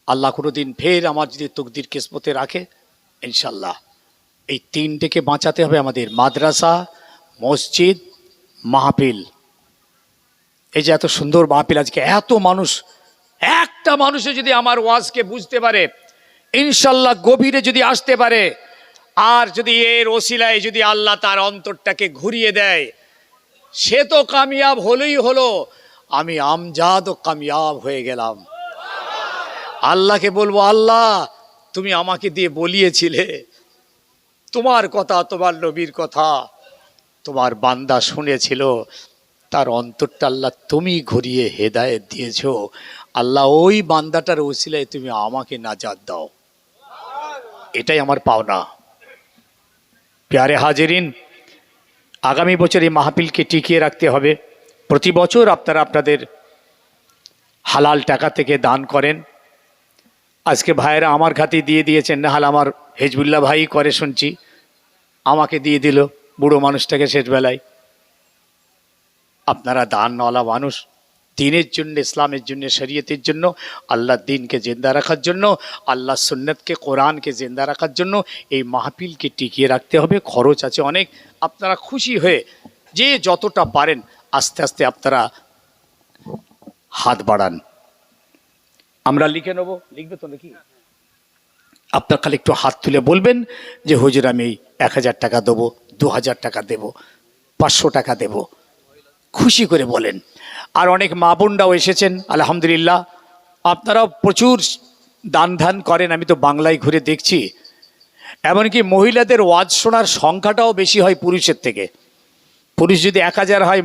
আল্লাহ কোনোদিন ফের আমার যদি তকদির কিসমতে রাখে, ইনশাল্লাহ এই তিনটেকে বাঁচাতে হবে আমাদের, মাদ্রাসা, মসজিদ, মাহফিল, এই যে এত সুন্দর মাহফিল, আজকে এত মানুষ, একটা মানুষে যদি আমার ওয়াজকে বুঝতে পারে, ইনশাল্লাহ গভীরে যদি আসতে পারে, আর যদি এর ওসিলায় যদি আল্লাহ তার অন্তরটাকে ঘুরিয়ে দেয়, সে তো কামিয়াব হলোই হলো, আমি আমজাদও কামিয়াব হয়ে গেলাম। আল্লাহকে বলবো, আল্লাহ তুমি আমাকে দিয়ে বলিয়েছিলে, তোমার কথা, তোমার নবীর কথা তোমার বান্দা শুনেছিল, তার অন্তরটা আল্লাহ তুমি ঘুরিয়ে হেদায়েত দিয়েছ। আল্লাহ ওই বান্দাটার ওসিলায় তুমি আমাকে নাজাত দাও, এটাই আমার পাওনা। প্যারে হাজিরিন, আগামী বছর এই মাহফিলকে টিকিয়ে রাখতে হবে। প্রতি বছর আপনারা আপনাদের হালাল টাকা থেকে দান করেন। আজকে ভাইয়েরা আমার খাতে দিয়ে দিয়েছেন, নাহলে আমার হেজবুল্লাহ ভাই করে শুনছি, আমাকে দিয়ে দিল বুড়ো মানুষটাকে শেষবেলায়। আপনারা দানওয়ালা মানুষ, দিনের জন্য, ইসলামের জন্য, শরীয়তের জন্য, আল্লাহর দিনকে জিন্দা রাখার জন্য, আল্লাহ সুন্নতকে, কোরআনকে জিন্দা রাখার জন্য এই মাহফিলকে টিকিয়ে রাখতে হবে। খরচ আছে অনেক, আপনারা খুশি হয়ে যে যতটা পারেন আস্তে আস্তে আপনারা হাত বাড়ান। আমরা লিখে নেব, লিখবে তো নাকি? আপনার খালি একটু হাত তুলে বলবেন যে হুজুর আমি 1000 টাকা দেবো, 2000 টাকা দেব, 500 টাকা দেব, খুশি করে বলেন। আর অনেক মা বোনরাও এসেছেন, আলহামদুলিল্লাহ, আপনারাও প্রচুর দান ধ্যান করেন, আমি তো বাংলায় ঘুরে দেখছি। এমনকি মহিলাদের ওয়াজ শোনার সংখ্যাটাও বেশি হয় পুরুষের থেকে। পুরুষ যদি 1000 হয়,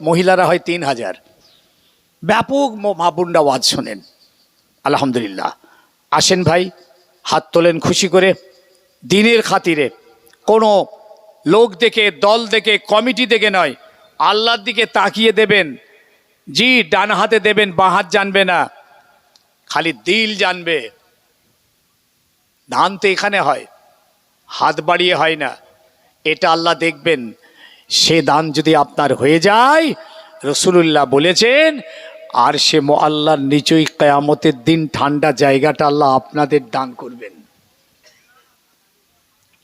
মহিলারা হয় 3000। ব্যাপক মা বোনরা ওয়াজ শোনেন, আলহামদুলিল্লাহ। আসেন ভাই, হাত তোলেন খুশি করে, দিনের খাতিরে, কোনো লোক দেখে, দল দেখে, কমিটি দেখে নয়, আল্লাহর দিকে তাকিয়ে দেবেন। জি, ডান হাতে দেবেন, বাঁ হাত জানবে না, খালি দিল জানবে। দান তো এখানে হয়, হাত বাড়িয়ে হয় না, এটা আল্লাহ দেখবেন। সে দান যদি আপনার হয়ে যায়, রাসূলুল্লাহ বলেছেন আর সে আল্লাহর নিচই কিয়ামতের দিন ঠান্ডা জায়গাটা আল্লাহ আপনাদের দান করবেন।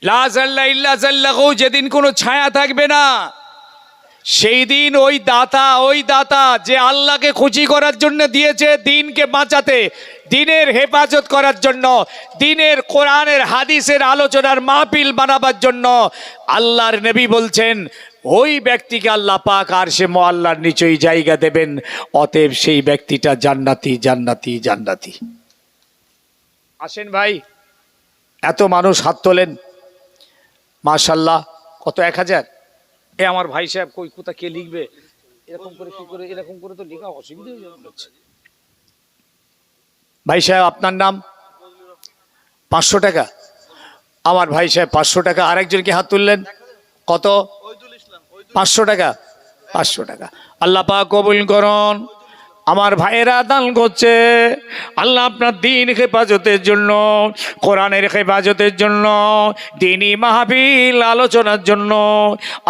লা যাল্লা ইল্লা যাল্লাহু, যেদিন কোনো ছায়া থাকবে না, সেই দিন ওই দাতা যে আল্লাহকে খুশি করার জন্য দিয়েছে, দিনকে বাঁচাতে, দিনের হেফাজত করার জন্য, দিনের কোরআনের হাদিসের আলোচনার মাহফিল বানাবার জন্য, আল্লাহর নবী বলছেন ওই ব্যক্তিকে আল্লাহ পাক আর সে আল্লাহর নিচেই জায়গা দেবেন। অতএব সেই ব্যক্তিটা জান্নাতি, জান্নাতি, জান্নাতি। আসেন ভাই, এত মানুষ হাত তোলেন, মাশাআল্লাহ। কত? 1000। এ আমার ভাই সাহেব কই, কোথা কে লিখবে? এরকম করে কি করে, এরকম করে তো লেখা অসুবিধা হয়ে যাচ্ছে। ভাই সাহেব আপনার নাম? 500 টাকা। আমার ভাই সাহেব 500 টাকা। আরেকজনকে হাত তুললেন, কত? 500 টাকা। 500 টাকা। আল্লাহ পাক কবুল করুন। আমার ভাইয়েরা দান করছে, আল্লাহ আপনার দিন হেফাজতের জন্য, কোরআনের হেফাজতের জন্য, দিনী মাহফিল আলোচনার জন্য।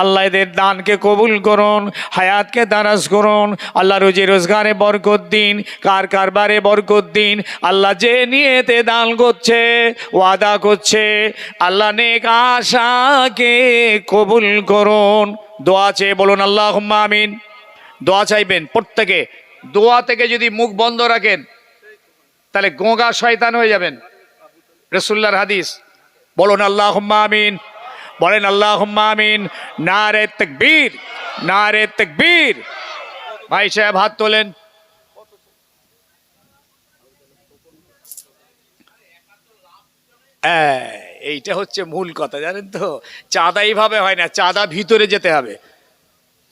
আল্লাহ এদের দানকে কবুল করুন, হায়াতকে দারাজ করুন। আল্লাহ রুজি রোজগারে বরকত দিন, কারবারে বরকত দিন। আল্লাহ যে নিয়েতে দান করছে, ওয়াদা করছে, আল্লাহ নেক আশাকে কবুল করুন। দোয়া চেয়ে বলুন আল্লাহুম্মা আমিন। দোয়া চাইবেন প্রত্যেকে। দোয়া থেকে যদি মুখ বন্ধ রাখেন তাহলে গোঁগা শয়তান হয়ে যাবেন, রাসূলুল্লাহর হাদিস। বলুন আল্লাহুম্মা আমিন, বলেন আল্লাহুম্মা আমিন। নারে তাকবীর, নারে তাকবীর। ভাই সাহেব হাত তোলেন। এইটা হচ্ছে মূল কথা, জানেন তো? চাঁদা এইভাবে হয় না, চাঁদা ভিতরে যেতে হবে।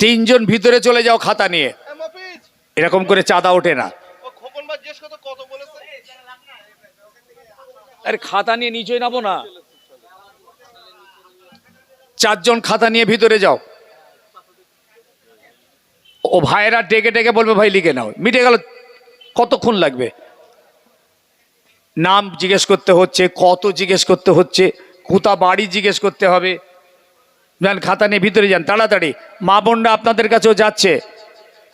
3 জন ভিতরে চলে যাও খাতা নিয়ে, এরকম করে চাঁদা ওঠে না। আরে খাতা নিয়ে নিচে নামো না, 4 জন খাতা নিয়ে ভিতরে যাও। ও ভাইয়েরা ডেকে ডেকে বলবে ভাই লিখে নাও, মিটে গেল। কতক্ষণ লাগবে? নাম জিজ্ঞেস করতে হচ্ছে, কত জিজ্ঞেস করতে হচ্ছে, কোথা বাড়ি জিজ্ঞেস করতে হবে। যান খাতা নিয়ে ভিতরে যান তাড়াতাড়ি। মা বোনরা আপনাদের কাছেও যাচ্ছে,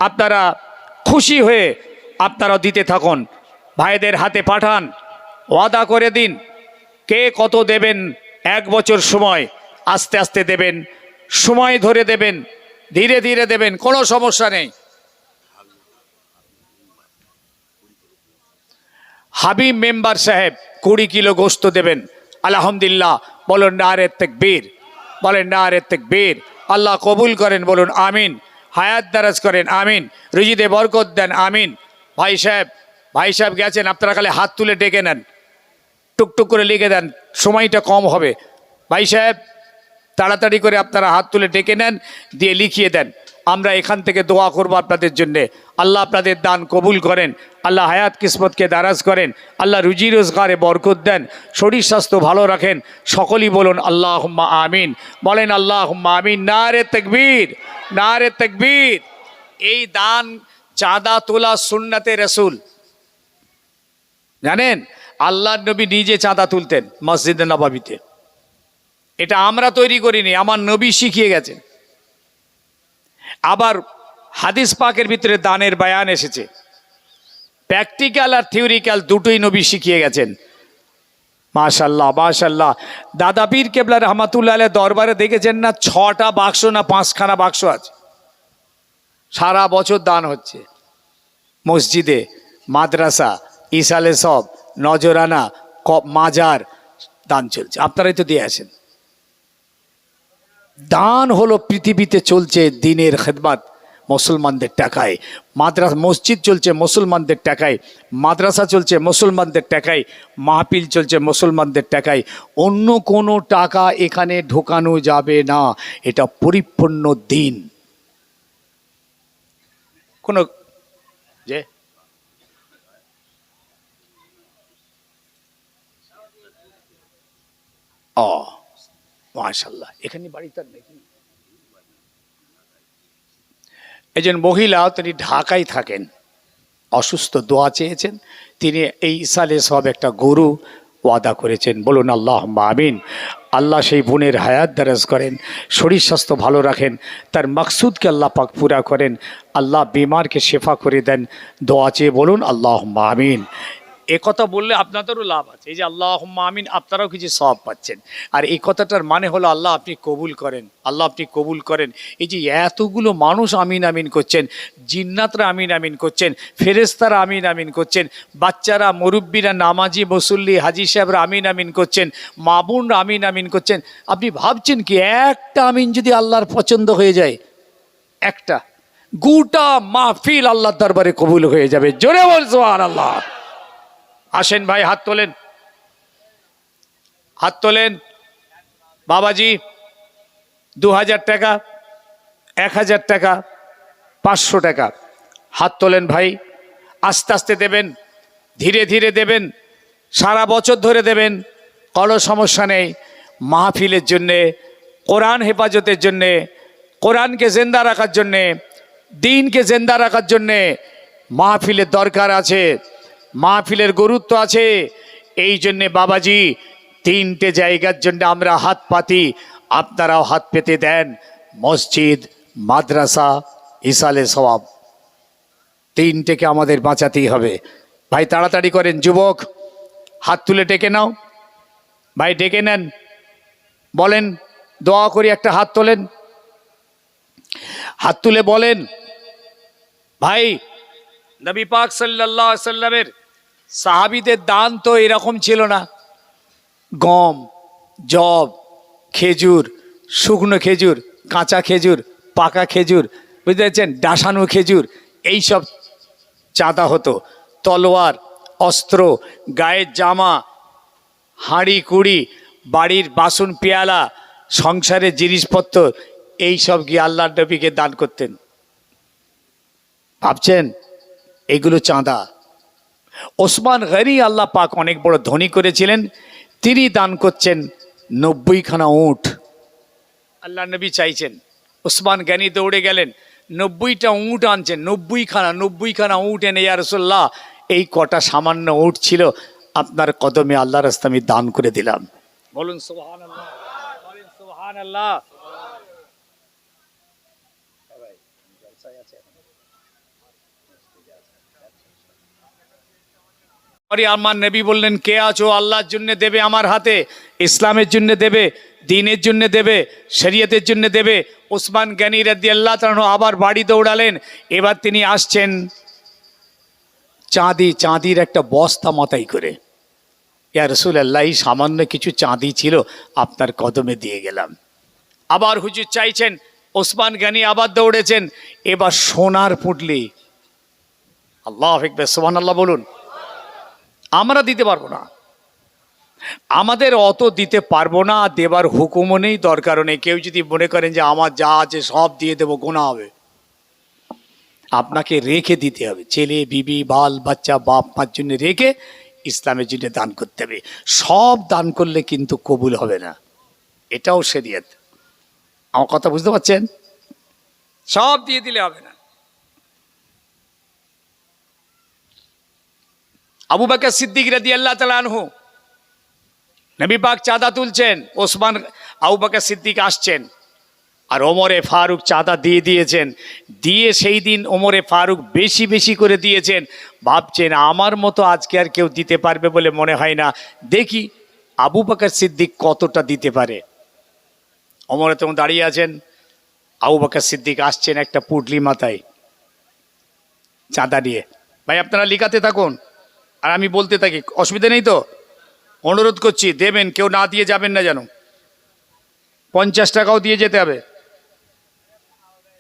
আপনারা খুশি হয়ে আপনারাও দিতে থাকুন। ভাইদের হাতে পাঠান, ওয়াদা করে দিন কে কত দেবেন। 1 বছর সময়, আস্তে আস্তে দেবেন, সময় ধরে দেবেন। ধীরে ধীরে দেবেন, কোনো সমস্যা নেই। হাবিব মেম্বার সাহেব 20 কিলো গোস্ত দেবেন। আলহামদুলিল্লাহ বলুন নারে তাকবীর, বলেন নারে তাকবীর। আল্লাহ কবুল করেন, বলুন আমিন। হায়াত দারাজ করেন, আমিন। রুজিতে বরকত দেন, আমিন। ভাই সাহেব গেছেন, আপনারা খালি হাত তুলে ডেকে নেন, টুকটুক করে লিখে দেন, সময়টা কম হবে। ভাই সাহেব তাড়াতাড়ি করে আপনারা হাত তুলে ডেকে নেন, দিয়ে লিখিয়ে দেন। আমরা এখান থেকে দোয়া করব আপনাদের জন্যে। আল্লাহ আপনাদের দান কবুল করেন, আল্লাহ হায়াত কিসমতকে দারাজ করেন, আল্লাহ রুজি রোজগারে বরকত দেন, শরীর স্বাস্থ্য ভালো রাখেন। সকলেই বলুন আল্লাহুম্মা আমিন, বলেন আল্লাহুম্মা আমিন। নারে তাকবীর, নারে তাকবীর। এই দান চাঁদা তোলা সুন্নাতে রাসূল, জানেন আল্লাহর নবী নিজে চাঁদা তুলতেন মসজিদে নববীতে। এটা আমরা তৈরি করিনি, আমার নবী শিখিয়ে গেছেন। আবার হাদিস পাকের ভিতরে দানের বায়ান এসেছে, প্র্যাকটিক্যাল আর থিওরিক্যাল দুটোই নবী শিখিয়ে গেছেন। মাশাল্লাহ মাশাল্লাহ। দাদা পীর কেবলা রহমাতুল্লাহ আলাইহির দরবারে দেখেছেন না, 6টা বাক্স না 5খানা বাক্স আছে, সারা বছর দান হচ্ছে। মসজিদে, মাদ্রাসা, ইসালে সব, নজরানা, মাজার দান চলছে। আপনারাই তো দিয়ে আসেন। দান হলো পৃথিবীতে চলছে দিনের খেদমত মুসলমানদের টাকায়। মসজিদ চলছে মুসলমানদের টাকায়, মাদ্রাসা চলছে মুসলমানদের টাকায়, মাহফিল চলছে মুসলমানদের টাকায়। অন্য কোনো টাকা এখানে ঢোকানো যাবে না, এটা পরিপূর্ণ দিন। কোনো যে মাশাআল্লাহ, এখানে বাড়ি তার নাকি? একজন মহিলা, তিনি ঢাকায় থাকেন, অসুস্থ, দোয়া চেয়েছেন। তিনি এই ইসালে সব একটা গরু ওয়াদা করেছেন, বলুন আল্লাহুম্মা আমিন। আল্লাহ সেই বোনের হায়াত দারাজ করেন, শরীর স্বাস্থ্য ভালো রাখেন, তার মাকসুদকে আল্লাহ পাক পুরা করেন, আল্লাহ বিমারকে শেফা করে দেন। দোয়া চেয়ে বলুন আল্লাহুম্মা আমিন। এ কথা বললে আপনাদেরও লাভ আছে, এই যে আল্লাহুম্মা আমিন, আপনারাও কিছু সওয়াব পাচ্ছেন। আর এই কথাটার মানে হলো আল্লাহ আপনি কবুল করেন, আল্লাহ আপনি কবুল করেন। এই যে এতগুলো মানুষ আমিন আমিন করছেন, জিন্নাতরা আমিন আমিন করছেন, ফেরেশতারা আমিন আমিন করছেন, বাচ্চারা, মুরব্বীরা, নামাজি, মুসল্লি, হাজি সাহেবরা আমিন আমিন করছেন, মা বোনরা আমিন আমিন করছেন। আপনি ভাবছেন কি একটা আমিন যদি আল্লাহর পছন্দ হয়ে যায়, একটা গোটা মাহফিল আল্লাহর দরবারে কবুল হয়ে যাবে। জোরে বল সুবহানাল্লাহ। আসেন ভাই, হাত তোলেন, হাত তোলেন। বাবাজি 2000 টাকা, 1000 টাকা, 500 টাকা, হাত তোলেন ভাই। আস্তে আস্তে দেবেন, ধীরে ধীরে দেবেন, সারা বছর ধরে দেবেন, কোনো সমস্যা নেই। মাহফিলের জন্যে, কোরআন হেফাজতের জন্যে, কোরআনকে জিন্দা রাখার জন্যে, দিনকে জিন্দা রাখার জন্যে মাহফিলের দরকার আছে, মাহফিলের গুরুত্ব আছে। এই জন্যে বাবাজি 3টে জায়গার জন্য আমরা হাত পাতি, আপনারাও হাত পেতে দেন। মসজিদ, মাদ্রাসা, ইসালে সওয়াব, 3টেকে আমাদের বাঁচাতেই হবে। ভাই তাড়াতাড়ি করেন, যুবক হাত তুলে ডেকে নাও, ভাই ডেকে নেন, বলেন দোয়া করি, একটা হাত তোলেন, হাত তুলে বলেন ভাই নবী পাক সাল্লাল্লাহু আলাইহি সাল্লামের সাহাবীদের দান তো এরকম ছিল না। গম, জব, খেজুর, শুকনো খেজুর, কাঁচা খেজুর, পাকা খেজুর, বুঝতে পারছেন, ডাসানো খেজুর, এইসব চাঁদা হতো। তলোয়ার, অস্ত্র, গায়ের জামা, হাঁড়ি কুড়ি, বাড়ির বাসন পেয়ালা, সংসারের জিনিসপত্র, এইসব গিয়ে আল্লাহর নবীকে দান করতেন। ভাবছেন এইগুলো চাঁদা। ওসমান গনি আল্লাহ পাক অনেক বড় ধনী করেছিলেন, তিনি দান করছেন 90খানা উট। আল্লাহ নবী চাইছেন, ওসমান গনি দৌড়ে গেলেন, 90টা উট আনছেন, 90খানা উট এনে, ইয়া রাসূলুল্লাহ এই কটা সামান্য উট ছিল, আপনার কদমে আল্লাহর রাস্তায় আমি দান করে দিলাম। বলুন সুবহানাল্লাহ, বলেন সুবহানাল্লাহ। আমার নবী বললেন, কে আছো আল্লাহর জন্য দেবে আমার হাতে, ইসলামের জন্য দেবে, দিনের জন্য দেবে, শরীয়তের জন্য দেবে। ওসমান গনি রাদিয়াল্লাহু তাআলা আবার বাড়ি দৌড়ালেন। এবার তিনি আসছেন চাঁদির একটা বস্তা মাথায় করে। ইয়া রাসূলুল্লাহ, এই সামান্য কিছু চাঁদি ছিল, আপনার কদমে দিয়ে গেলাম। আবার হুজুর চাইছেন, ওসমান গনি আবার দৌড়েছেন, এবার সোনার পুটলি। আল্লাহু আকবার, সুবহানাল্লাহ বলুন। আমরা দিতে পারবো না, আমাদের অত দিতে পারবো না, দেবার হুকুমও নেই, দরকারও নেই। কেউ যদি মনে করেন যে আমার যা আছে সব দিয়ে দেবো, গোনা হবে। আপনাকে রেখে দিতে হবে, ছেলে বিবি বাল বাচ্চা বাপ মার জন্য রেখে ইসলামের জন্য দান করতে হবে। সব দান করলে কিন্তু কবুল হবে না, এটাও শরীয়ত। আমার কথা বুঝতে পারছেন? সব দিয়ে দিলে হবে না। আবু বকর সিদ্দিক রাদিয়াল্লাহু তাআলা আনহু, নবী পাক চাঁদা তুলছেন, ওসমান আবু বকর সিদ্দিক আসছেন, আর ওমরে ফারুক চাঁদা দিয়ে দিয়েছেন। দিয়ে সেই দিন ওমরে ফারুক বেশি বেশি করে দিয়েছেন। ভাবছেন আমার মতো আজকে আর কেউ দিতে পারবে বলে মনে হয় না, দেখি আবু বকর সিদ্দিক কতটা দিতে পারে। ওমরে তখন দাঁড়িয়ে আছেন, আবু বকর সিদ্দিক আসছেন একটা পুটলি মাথায় চাঁদা নিয়ে। ভাই আপনারা লিখাতে থাকুন আর আমি বলতে থাকি, অসুবিধা নেই তো? অনুরোধ করছি দেবেন, কেউ না দিয়ে যাবেন না যেন। 50 টাকাও দিয়ে যেতে হবে,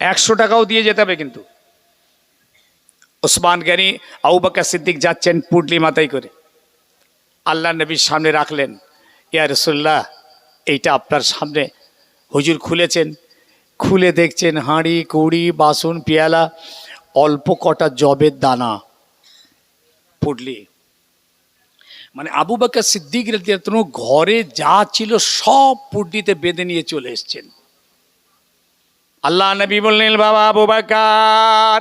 100 টাকাও দিয়ে যেতে হবে কিন্তু। ওসমান গনি আবু বকর সিদ্দিক যাচ্ছেন পুটলি মাথায় করে, আল্লাহ নবীর সামনে রাখলেন। ইয়া রাসূলুল্লাহ, এইটা আপনার সামনে। হুজুর খুলেছেন, খুলে দেখছেন হাঁড়ি কুড়ি বাসন পেয়ালা, অল্প কটা জবের দানা পুটলি। মানে আবু বকর সিদ্দিক রাদিয়াল্লাহু আনহু ঘরে যা ছিল সব পুটলিতে বেঁধে নিয়ে চলে এসেছেন। আল্লাহ নবী বললেন, বাবা আবু বকর,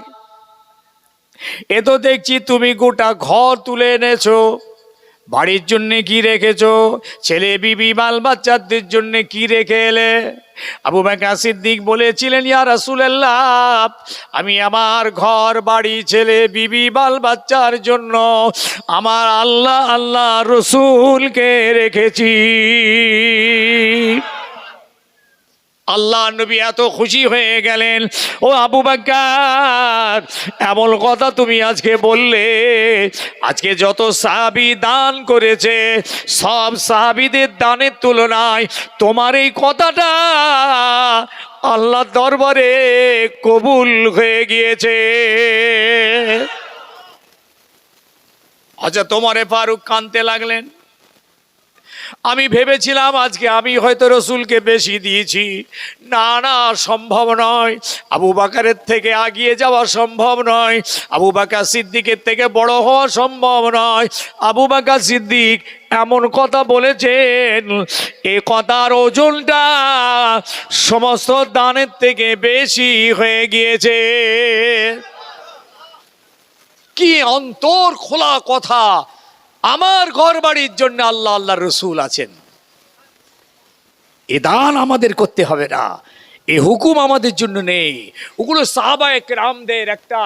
এ তো দেখছি তুমি গোটা ঘর তুলে এনেছো, বাড়ির জন্য কি রেখেছো, ছেলে বিবি বাল বাচ্চাদের জন্য কি রেখে এলে? আবু বকর সিদ্দিক বলেছিলেন, ইয়া রাসূলুল্লাহ, আমি আমার ঘর বাড়ি ছেলে বিবি বাল বাচ্চার জন্য আমার আল্লাহ রসুলকে রেখেছি। আল্লাহ নবী এত খুশি হয়ে গেলেন, ও আবু বকর, এমন কথা তুমি আজকে বললে, আজকে যত সাহাবী দান করেছে সব সাহাবীদের দানের তুলনায় তোমার এই কথাটা আল্লাহ দরবারে কবুল হয়ে গিয়েছে। আচ্ছা, তোমারে ফারুক কাঁদতে লাগলেন। আমি ভেবেছিলাম আজকে আমি হয়তো রসুলকে বেশি দিয়েছি। না না, সম্ভব নয়। আবু বকরের থেকে আগিয়ে যাওয়া সম্ভব নয়, আবু বকর সিদ্দিকের থেকে বড় হওয়া সম্ভব নয়। আবু বকর সিদ্দিক এমন কথা বলেছেন, এ কথার ওজনটা সমস্ত দানের থেকে বেশি হয়ে গিয়েছে। কি অন্তর খোলা কথা! আমার ঘর বাড়ির জন্য আল্লাহর রসুল আছেন, এ দান আমাদের করতে হবে না, এ হুকুম আমাদের জন্য নেই। ওগুলো সাহাবায়ে কেরামদের একটা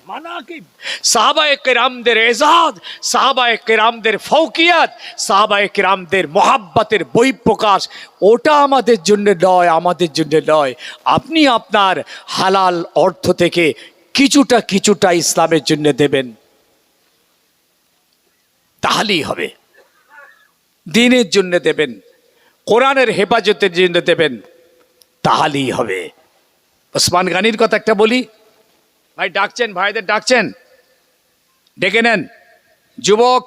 মানাকিব, সাহাবায়ে কেরামদের এজাজ, সাহাবায়ে কেরামদের ফৌকিয়াত, সাহাবায়ে কেরামদের মোহাব্বতের বহিঃপ্রকাশ। ওটা আমাদের জন্য নয়, আমাদের জন্য নয়। আপনি আপনার হালাল অর্থ থেকে কিছুটা ইসলামের জন্য দেবেন, তাহলেই হবে। দ্বীনের জন্য দেবেন, কোরআনের হেফাজতের জন্য দেবেন, তাহলেই হবে। ওসমান গনির কথা একটা বলি। ভাই ডাকছেন, ভাইদের ডাকছেন, ডেকে নেন। যুবক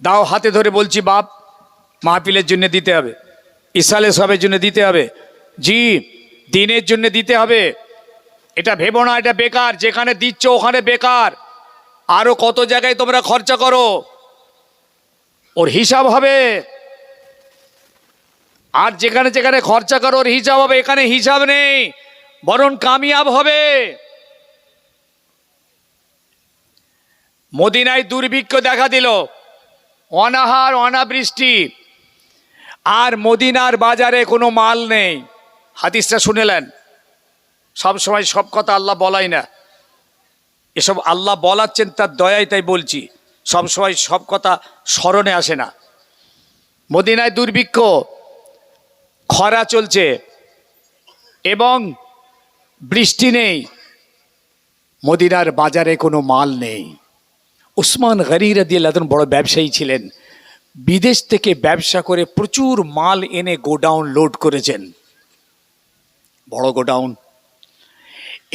দাও হাতে ধরে বলছি, বাপ মাহফিলের জন্য দিতে হবে, ইসালে সবের জন্য দিতে হবে, জি দ্বীনের জন্য দিতে হবে। এটা ভেবো না এটা বেকার, যেখানে দিচ্ছ ওখানে বেকার। আরো কত জায়গায় তোমরা খরচা করো, ওর হিসাব হবে। আর যেখানে যেখানে খরচা করো ওর হিসাব হবে, এখানে হিসাব নেই, বরং কামিয়াব হবে। মদিনায় দুর্ভিক্ষ দেখা দিল, অনাহার অনাবৃষ্টি, আর মদিনার বাজারে কোনো মাল নেই। হাদিসটা শুনেলেন? সব সময় সব কথা আল্লাহ বলাই না, এসব আল্লাহ বলাচ্ছেন তার দয়ায়, তাই বলছি। সব সময় সব কথা স্মরণে আসে না। মদিনায় দুর্ভিক্ষ, খরা চলছে এবং বৃষ্টি নেই, মদিনার বাজারে কোনো মাল নেই। উসমান গনি রাদিয়াল্লাহু আনহু বড় ব্যবসায়ী ছিলেন, বিদেশ থেকে ব্যবসা করে প্রচুর মাল এনে গোডাউন লোড করেছেন, বড় গোডাউন।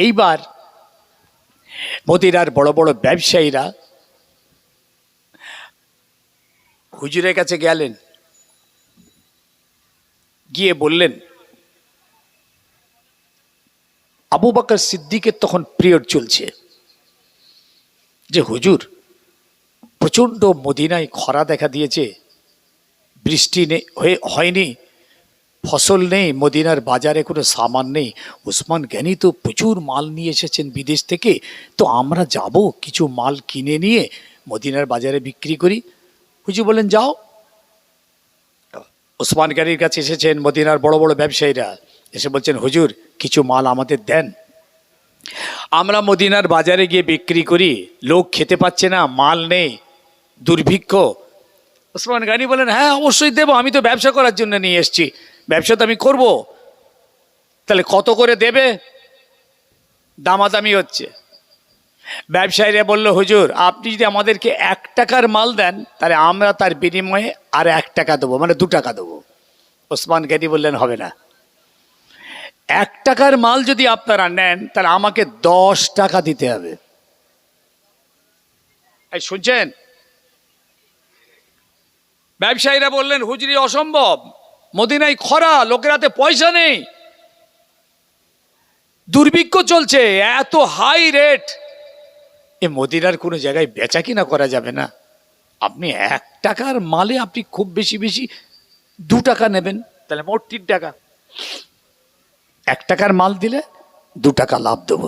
এইবার মদিনার বড় বড় ব্যবসায়ীরা হুজুরের কাছে গেলেন, গিয়ে বললেন, আবু বকর সিদ্দিকের তখন পিরিয়ড চলছে, যে হুজুর প্রচণ্ড মদিনায় খরা দেখা দিয়েছে, বৃষ্টি হয়নি, ফসল নেই, মদিনার বাজারে কোনো সামান নেই। উসমান গনি তো প্রচুর মাল নিয়ে এসেছেন বিদেশ থেকে, তো আমরা যাব কিছু মাল কিনে নিয়ে মদিনার বাজারে বিক্রি করি। হুজুর বলেন যাও। উসমান গনির কাছে এসেছেন মদিনার বড় বড় ব্যবসায়ীরা, এসে বলছেন হুজুর কিছু মাল আমাদের দেন, আমরা মদিনার বাজারে গিয়ে বিক্রি করি, লোক খেতে পাচ্ছে না, মাল নেই, দুর্ভিক্ষ। উসমান গনি বলেন হ্যাঁ অবশ্যই দেবো, আমি তো ব্যবসা করার জন্য নিয়ে এসেছি, ব্যবসা তো আমি করবো, তাহলে কত করে দেবে? দামাদামি হচ্ছে। ব্যবসায়ীরা বলল হুজুর আপনি যদি আমাদেরকে 1 টাকার মাল দেন তাহলে আমরা তার বিনিময়ে আর 1 টাকা দেবো, মানে 2 টাকা দেবো। ওসমান গনি বললেন হবে না, 1 টাকার মাল যদি আপনারা নেন তাহলে আমাকে 10 টাকা দিতে হবে। এই শুনছেন? ব্যবসায়ীরা বললেন হুজুরি অসম্ভব, মদিনায় খরা, লোকের হাতে পয়সা নেই, দুর্ভিক্ষ চলছে, এত হাই রেট, এ মদিনার কোনো জায়গায় বেচা কিনা করা যাবে না, আপনি 1 টাকার মালে আপনি খুব বেশি বেশি 2 টাকা নেবেন, তাহলে মোট 3 টাকা। 1 টাকার মাল দিলে 2 টাকা লাভ দেবো।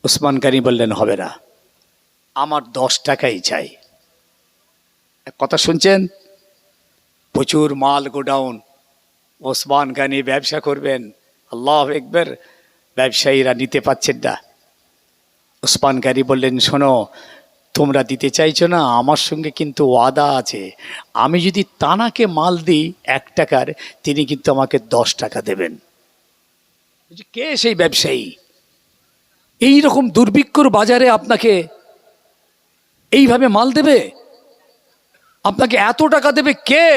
উসমান গনি বললেন হবে না, আমার 10 টাকাই চাই। কথা শুনছেন? প্রচুর মাল গোডাউন, ওসমান গনি ব্যবসা করবেন, আল্লাহু আকবার, ব্যবসায়ীরা নিতে পারছেন না। ওসমান গনি বললেন শোনো, তোমরা দিতে চাইছো না, আমার সঙ্গে কিন্তু ওয়াদা আছে, আমি যদি তানাকে মাল দিই 1 টাকার, তিনি কিন্তু আমাকে 10 টাকা দেবেন। কে সেই ব্যবসায়ী? এই রকম দুর্ভিক্ষর বাজারে আপনাকে এইভাবে মাল দেবে? আপনাকে এত টাকা দেবে কে?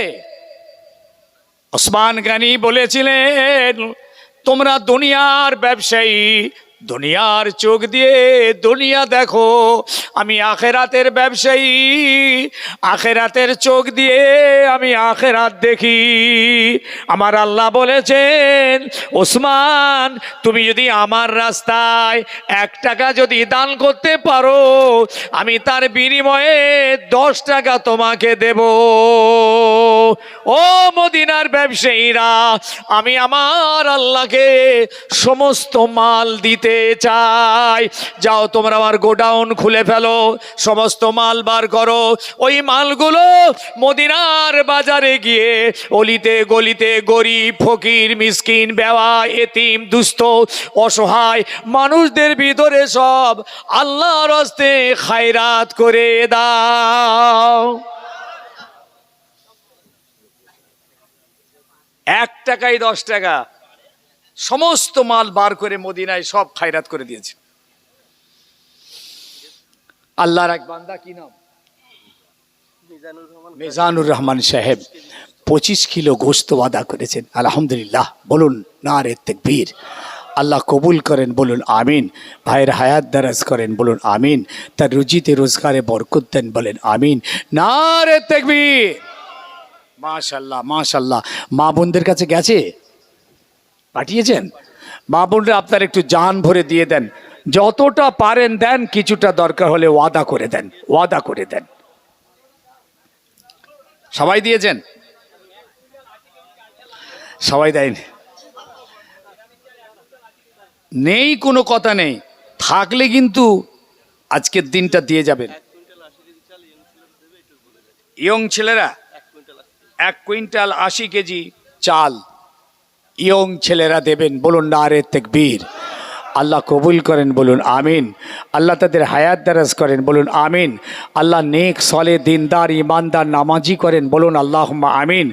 ওসমান গনি বলেছিলেন তোমরা দুনিয়ার ব্যবসায়ী, দুনিয়ার চোখ দিয়ে দুনিয়া দেখো, আমি আখেরাতের ব্যবসায়ী, আখেরাতের চোখ দিয়ে আমি আখেরাত দেখি। আমার আল্লাহ বলেছেন ওসমান তুমি যদি আমার রাস্তায় 1 টাকা যদি দান করতে পারো, আমি তার বিনিময়ে 10 টাকা তোমাকে দেব। ও মদিনার ব্যবসায়ীরা, আমি আমার আল্লাহকে সমস্ত মাল দিতে চাই, যাও তোমরা আমার গোডাউন খুলে ফেলো, সমস্ত মাল বার করো, ওই মালগুলো মদিনার বাজারে গিয়ে অলিতে গলিতে গরিব ফকির মিসকিন বেওয়া এতিম দুস্থ অসহায় মানুষদের ভিতরে সব আল্লাহর হস্তে খায়রাত করে দাও। 1 টাকায় 10 টাকা, সমস্ত মাল বার করে মদিনায় সব খায়রাত করে দিয়েছে। আল্লাহর এক বান্দা, কি নাম? মিজানুর রহমান সাহেব 25 কিলো গোশত ওয়াদা করেছেন। আলহামদুলিল্লাহ বলুন নারে তাকবীর। আল্লাহ কবুল করেন বলুন আমিন। ভাইয়ের হায়াত দারাজ করেন বলুন আমিন। তার রুজিতে রোজগারে বরকত দেন বলেন আমিন। নারে তাকবীর। মাশাআল্লাহ মাশাআল্লাহ। মা বোনদের কাছে গেছে, পাঠিয়েছেন? মা বোনরা আপনার একটু জান ভরে দিয়ে দেন, যতটা পারেন দেন, কিছুটা দরকার হলে ওয়াদা করে দেন, ওয়াদা করে দেন। সবাই দিয়েছেন? সবাই দেয়নি? নেই কোনো কথা নেই, থাকলে কিন্তু আজকের দিনটা দিয়ে যাবেন। ইয়ং ছেলেরা 1 কুইন্টাল 80 কেজি চাল ইয়ং ছেলেরা দেবেন, বলুন নারে তাকবীর। আল্লাহ কবুল করেন, বলুন আমিন। আল্লাহ তাদের হায়াত দারাজ করেন, বলুন আমিন। আল্লাহ নেক সলে দিনদার ইমানদার নামাজি করেন, বলুন আল্লাহুম্মা আমিন।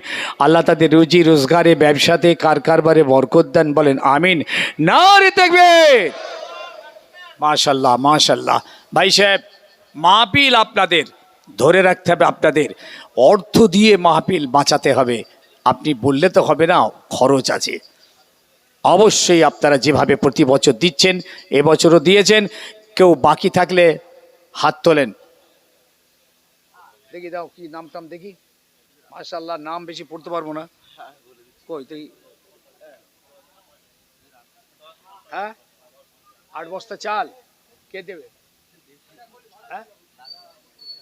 আল্লাহ তাদের রুজি রোজগারে ব্যবসাতে কারবারে বরকত দেন, বলেন আমিন। নারে তাকবীর। মাশাল্লাহ মাশাল্লাহ। ভাই সাহেব, মাহফিল আপনাদের ধরে রাখতে হবে, আপনাদের অর্থ দিয়ে মাহফিল বাঁচাতে হবে। আপনি বললে তো হবে না, খরচ আছে। অবশ্যই আপনারা যেভাবে প্রতি বছর দিচ্ছেন, এবছরও দিয়েছেন। কেউ বাকি থাকলে হাত তোলেন। দেখি দাও কি নাম টাম দেখি। মাশাআল্লাহ, নাম বেশি পড়তে পারবো না। কই তুই? হ্যাঁ, 8 বস্তা চাল কে দেবে? হ্যাঁ,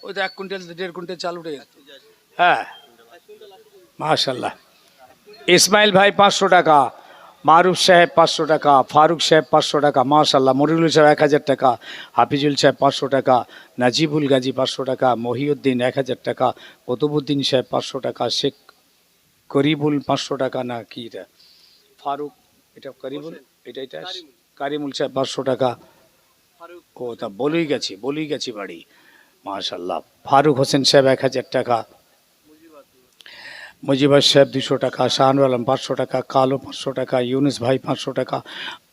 ওই তো 1 কুইন্টাল 1.5 কুইন্টাল চাল উঠে গেছে। হ্যাঁ, মাশাআল্লাহ। ইসমাইল ভাই 500 টাকা, মারুফ সাহেব 500 টাকা, ফারুক সাহেব 500 টাকা, মাশাআল্লাহ। মরিরুল সাহেব 1000 টাকা, হাফিজুল সাহেব 500 টাকা, নাজিবুল গাজী 500 টাকা, মহিউদ্দিন 1000 টাকা, কুতুবুদ্দিন সাহেব 500 টাকা, শেখ করিবুল 500 টাকা, না কি এটা ফারুক, এটা করিবুল, এটা কারিমুল সাহেব 500 টাকা। ও তা বলেই গেছি বাড়ি। মাশাআল্লাহ। ফারুক হোসেন সাহেব 1000 টাকা, মুজিবর সাহেব 200 টাকা, শাহানুর আলম 500 টাকা, কালো 500 টাকা, ইউনুস ভাই 500 টাকা,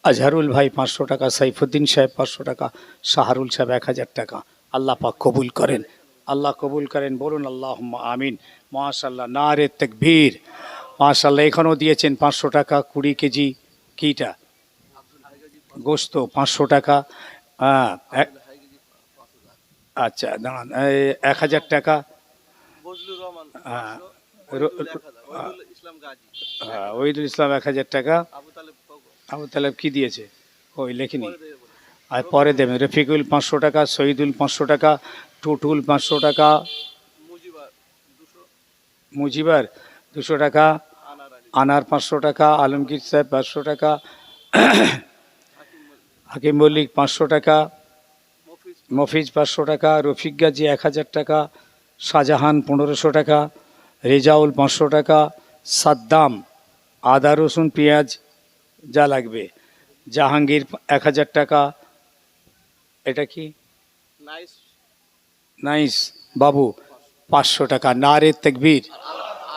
আজহারুল ভাই 500 টাকা, সাইফুদ্দিন সাহেব 500 টাকা, শাহরুল সাহেব 1000 টাকা। আল্লাহ পাক কবুল করেন, আল্লাহ কবুল করেন, বলুন আল্লাহুম্মা আমিন। মাশাআল্লাহ, নারে তাকবীর। মাশাআল্লাহ, এখানেও দিয়েছেন 500 টাকা, 20 কেজি কিটা গোস্ত 500 টাকা। হ্যাঁ, আচ্ছা দাঁড়ান, 1000 টাকা। হ্যাঁ, ওহিদুল ইসলাম 1000 টাকা। আবু তালেব কি দিয়েছে? ওই লেখিনি, আর পরে দেবেন। রফিকুল 500 টাকা, শহীদুল 500 টাকা, টুটুল 500 টাকা, মুজিবার 200 টাকা, আনার 500 টাকা, আলমগীর সাহেব 500 টাকা, হাকিম মল্লিক 500 টাকা, মফিজ 500 টাকা, রফিক গাজী 1000 টাকা, শাহজাহান 1500 টাকা, রেজাউল 500 টাকা, সাদ্দাম আদা রসুন পেঁয়াজ যা লাগবে, জাহাঙ্গীর 1000 টাকা। এটা কি? নাইস বাবু 500 টাকা। নারে তাকবীর,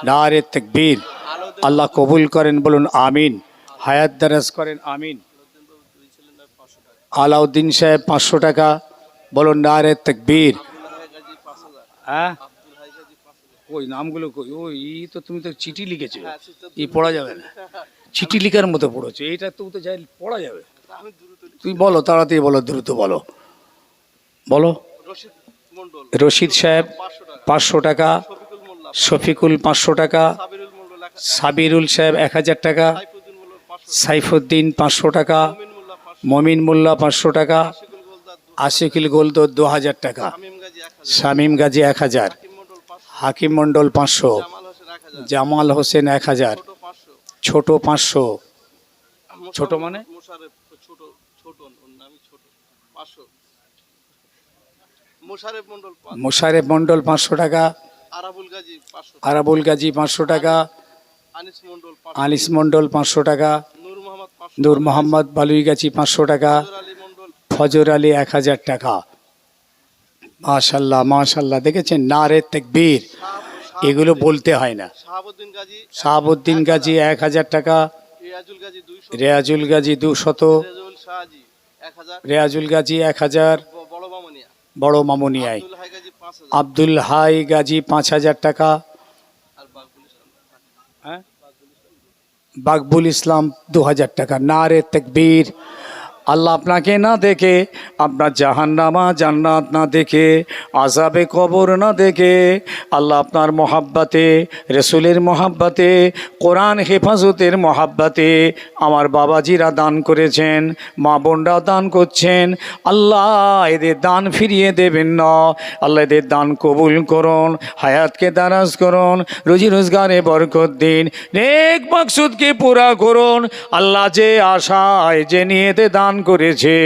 নারে তাকবীর। আল্লাহ কবুল করেন, বলুন আমিন। হায়াত দারাজ করেন, আমিন। আলাউদ্দিন সাহেব 500 টাকা, বলুন নারে তাকবীর। হ্যাঁ, ওই নামগুলো কই? ওই তো তুমি তো চিঠি লিখেছো, এই পড়া যাবে না। চিঠি লিখার মতো পড়েছো, এইটা তো যাই পড়া যাবে। তুমি বলো, তাড়াতাড়ি বলো, দ্রুত বলো, বলো। রশিদ সাহেব 500 টাকা, শফিকুল 500 টাকা, সাবিরুল সাহেব 1000 টাকা, সাইফুদ্দিন 500 টাকা, মমিন মোল্লা 500 টাকা, আশিকুল গোলদ 2000 টাকা, শামীম গাজী 1000, হাকিম মন্ডল 500, জামাল হোসেন 1000, ছোট 500। ছোট মানে মোশারেফ মন্ডল 500 টাকা, আরাবুল গাজী 500 টাকা, আনিস মন্ডল 500 টাকা, নূর মোহাম্মদ বালুই গাজী 500 টাকা, ফজর আলী 1000 টাকা। মাশাল্লাহ মাশাল্লাহ, দেখেছেন? নারে তাকবীর। এগুলো বলতে হয় না। শাহাবুদ্দিন গাজী 1000 টাকা, রেয়াজুল গাজী 200, রেয়াজুল গাজী 1000, বড় মামুনিয়ায়, আব্দুল হাই গাজী 5000 টাকা, বাকবুল ইসলাম 2000 টাকা। নারে তাকবীর। আল্লাহ আপনাকে না দেখে, আপনার জাহান্নামা জান্নাত না দেখে, আযাবে কবর না দেখে, আল্লাহ আপনার মহাব্বাতে, রসুলের মহাব্বাতে, কোরআন হেফাজতের মহাব্বাতে আমার বাবাজিরা দান করেছেন, মা বোনরা দান করছেন। আল্লাহ এদের দান ফিরিয়ে দেবেন না। আল্লাহ এদের দান কবুল করুন, হায়াতকে দারাজ করুন, রুজি রোজগারে বরকত দিন, নেক মাকসুদকে পুরা করুন। আল্লাহ যে আশায় যে নিয়েতে দান করেছে,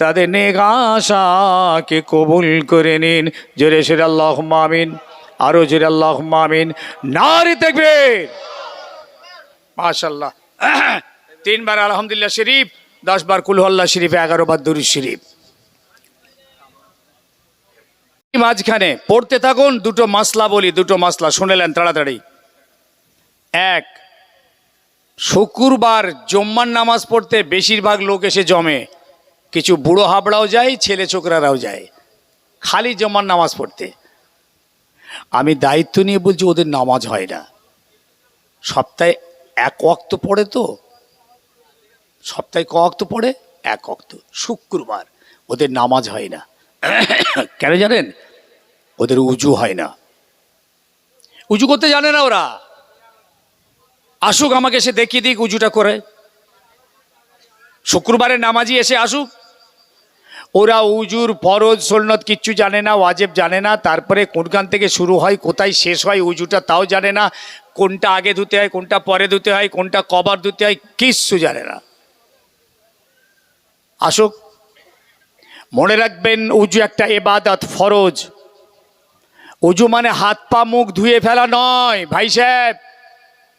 তাদের নেক আশাকে কবুল করে নিন। জোরে সোরে আল্লাহুম্মা আমিন, আরো জোরে আল্লাহুম্মা আমিন। নারে তাকবীর। মাশাআল্লাহ। 3 বার আলহামদুলিল্লাহ শরীফ 10 বার কুলহল্লা শরীফ, 11 বার দুরূদ শরীফ। মাঝখানে পড়তে থাকুন। দুটো মাসলা বলি, দুটো মাসলা শুনেলেন তাড়াতাড়ি। এক, শুক্রবার জুম্মার নামাজ পড়তে বেশিরভাগ লোক এসে জমে। কিছু বুড়ো হাবড়াও যায়, ছেলে ছোকরারাও যায় খালি জুম্মার নামাজ পড়তে। আমি দায়িত্ব নিয়ে বলছি, ওদের নামাজ হয় না। সপ্তাহে এক ওয়াক্ত পড়ে, তো সপ্তাহে ক ওয়াক্ত পড়ে? এক ওয়াক্ত। শুক্রবার ওদের নামাজ হয় না। কেন জানেন? ওদের উজু হয় না, উজু করতে জানে না ওরা। আসুক, আমাকে এসে দেখিয়ে দিক উজুটা করে। শুক্রবারের নামাজি এসে আসুক। ওরা উজুর ফরজ সুন্নত কিচ্ছু জানে না, ওয়াজিব জানে না, তারপরে কোনখান থেকে শুরু হয় কোথায় শেষ হয় উজুটা তাও জানে না, কোনটা আগে ধুতে হয় কোনটা পরে ধুতে হয়, কোনটা কবার ধুতে হয় কিচ্ছু জানে না। আসুক। মনে রাখবেন, উজু একটা ইবাদত, ফরজ। উজু মানে হাত পা মুখ ধুয়ে ফেলা নয় ভাই সাহেব।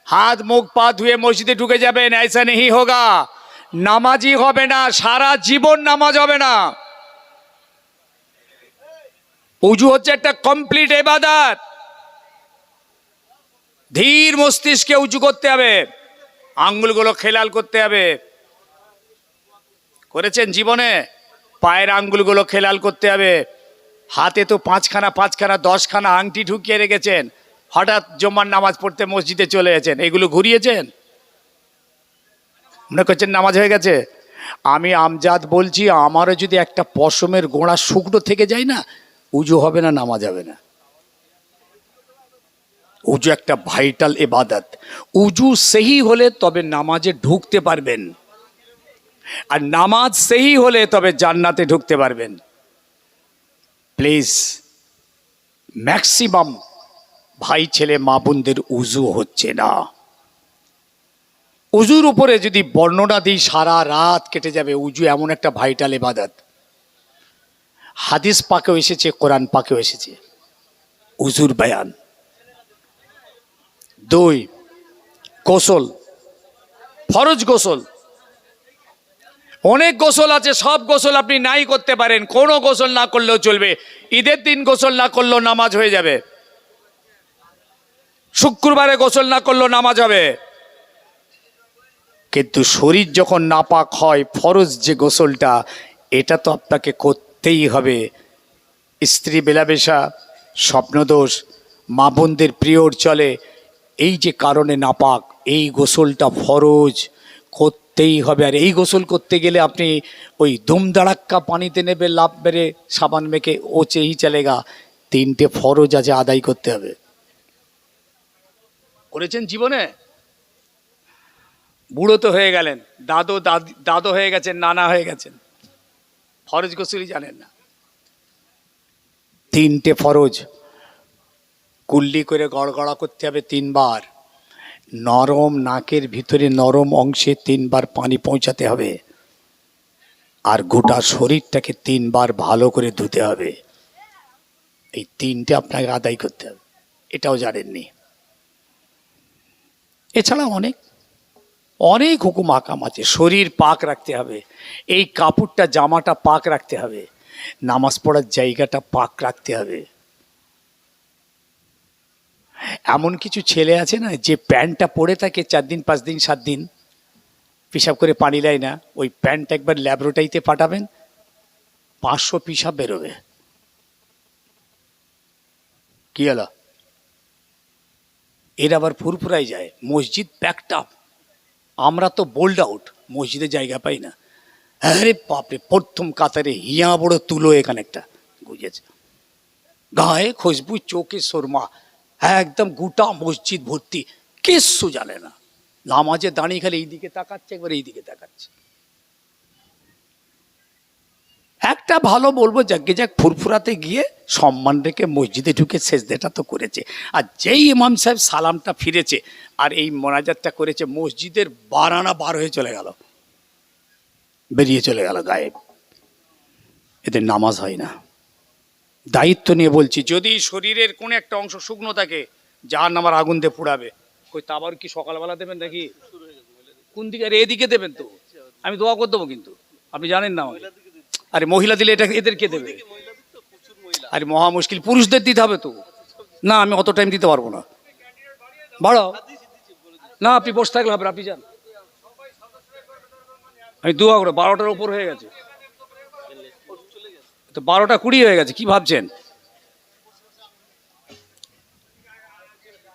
হাত মুখ পা ধুয়ে মসজিদে ঢুকে যাবেন, ऐसा नहीं होगा। নামাজি হবে না, সারা জীবন নামাজ হবে না। উজু হচ্ছে একটা কমপ্লিট ইবাদত। ধীর মস্তিষ্কে উজু করতে হবে, আঙ্গুলগুলো খেলাল করতে হবে। করেছেন জীবনে? পায়ের আঙ্গুলগুলো খেলাল করতে হবে। হাতে তো পাঁচখানা 10খানা আংটি ঢুকিয়ে রেখেছেন, হঠাৎ জুম্মার নামাজ পড়তে মসজিদে চলে গেছেন, এগুলো ঘুরিয়েছেন, মনে করছেন নামাজ হয়ে গেছে। আমি আমজাদ বলছি, আমারও যদি একটা পশমের গোড়া শুকনো থেকে যায় না, উজু হবে না, নামাজ হবে না। উজু একটা ভাইটাল ইবাদত। উজু সহি হলে তবে নামাজে ঢুকতে পারবেন, আর নামাজ সহি হলে তবে জান্নাতে ঢুকতে পারবেন। প্লিজ, ম্যাক্সিমাম ভাই ছেলে মা বোনদের উজু হচ্ছে না। উজুর উপরে যদি বর্ণনা দিই সারা রাত কেটে যাবে। উজু এমন একটা ভাইটাল ইবাদত, হাদিস পাকেও এসেছে, কোরআন পাকেও এসেছে উজুর বয়ান। 2, গোসল, ফরজ গোসল। অনেক গোসল আছে, সব গোসল আপনি নাই করতে পারেন, কোনো গোসল না করলেও চলবে। ঈদের দিন গোসল না করলেও নামাজ হয়ে যাবে, শুক্রবারে গোসল না করলেও নামাজ হবে। কিন্তু শরীর যখন নাপাক হয়, ফরজ যে গোসলটা, এটা তো আপনাকে করতেই হবে। স্ত্রী বেলাবেশা, স্বপ্নদোষ, মা বোনদের পিরিয়ড চলে, এই যে কারণে নাপাক, এই গোসলটা ফরজ করতেই হবে। আর এই গোসল করতে গেলে আপনি ওই ধুমধাড়াক্কা পানিতে নেবে, লাভ মেরে সাবান মেখে ও চেয়েই চলেগা। 3টে ফরজ আছে, আদায় করতে হবে। করেছেন জীবনে? বুড়ো তো হয়ে গেলেন, দাদু হয়ে গেছেন, নানা হয়ে গেছেন, ফরজ গোসলই জানেন না। 3টে ফরজ। কুল্লি করে গড়গড়া করতে হবে 3 বার। নরম নাকের ভিতরে নরম অংশে 3 বার পানি পৌঁছাতে হবে। আর গোটা শরীরটাকে 3 বার ভালো করে ধুতে হবে। এই 3টে আপনাকে আদায় করতে হবে, এটাও জানেননি। এছাড়া অনেক অনেক হুকুম আকাম আছে। শরীর পাক রাখতে হবে, এই কাপড়টা জামাটা পাক রাখতে হবে, নামাজ পড়ার জায়গাটা পাক রাখতে হবে। এমন কিছু ছেলে আছে না, যে প্যান্টটা পরে থাকে 4 দিন 5 দিন 7 দিন, পেশাব করে পানি দেয় না, ওই প্যান্ট একবার ল্যাবরেটরিতে পাঠাবেন, 500 পেশাব বেরোবে। কি হলো? এর আবার ফুরফুরাই যায়, মসজিদ প্যাকড আপ। আমরা তো বোল্ড আউট, মসজিদে জায়গা পাই না। আরে বাপরে, প্রথম কাতারে হিয়া বড় তুলো এখানে একটা গুজেছে, গায়ে খুশবু, চোখে সুরমা, একদম গোটা মসজিদ ভর্তি, কিচ্ছু জানে না। নামাজে দাঁড়িয়ে খালি এইদিকে তাকাচ্ছে, একবার এইদিকে তাকাচ্ছে। একটা ভালো বলবো, যাকে যাক ফুরফুরাতে গিয়ে সম্মান রেখে মসজিদে ঢুকে সেজদাটা তো করেছে। আর যেই ইমাম সাহেব সালামটা ফিরেছে আর এই মোনাজাতটা করেছে, মসজিদের বারানা বার হয়ে চলে গেল, বেরিয়ে চলে গেল গায়েব। এদের নামাজ হয় না। দায়িত্ব নিয়ে বলছি, যদি শরীরের কোনো একটা অংশ শুকনো থাকে, জাহান্নামের আগুন দিয়ে পুড়াবে। কই তা আবার কি সকালবেলা দেবেন নাকি? কোন দিকে? আর এদিকে দেবেন তো, আমি দোয়া করে দেবো, কিন্তু আপনি জানেন না আমাকে। আরে মহিলা দিলে এটা এদের কে দেবে? আরে মহা মুশকিল, পুরুষদের দিতে হবে তো। না আমি অত টাইম দিতে পারবো না, বাড়াও না, আপনি বসে থাকলে হবে, আপনি যান। আমি দোয়া করে 12টার উপর হয়ে গেছে তো, 12টা 20 হয়ে গেছে, কি ভাবছেন?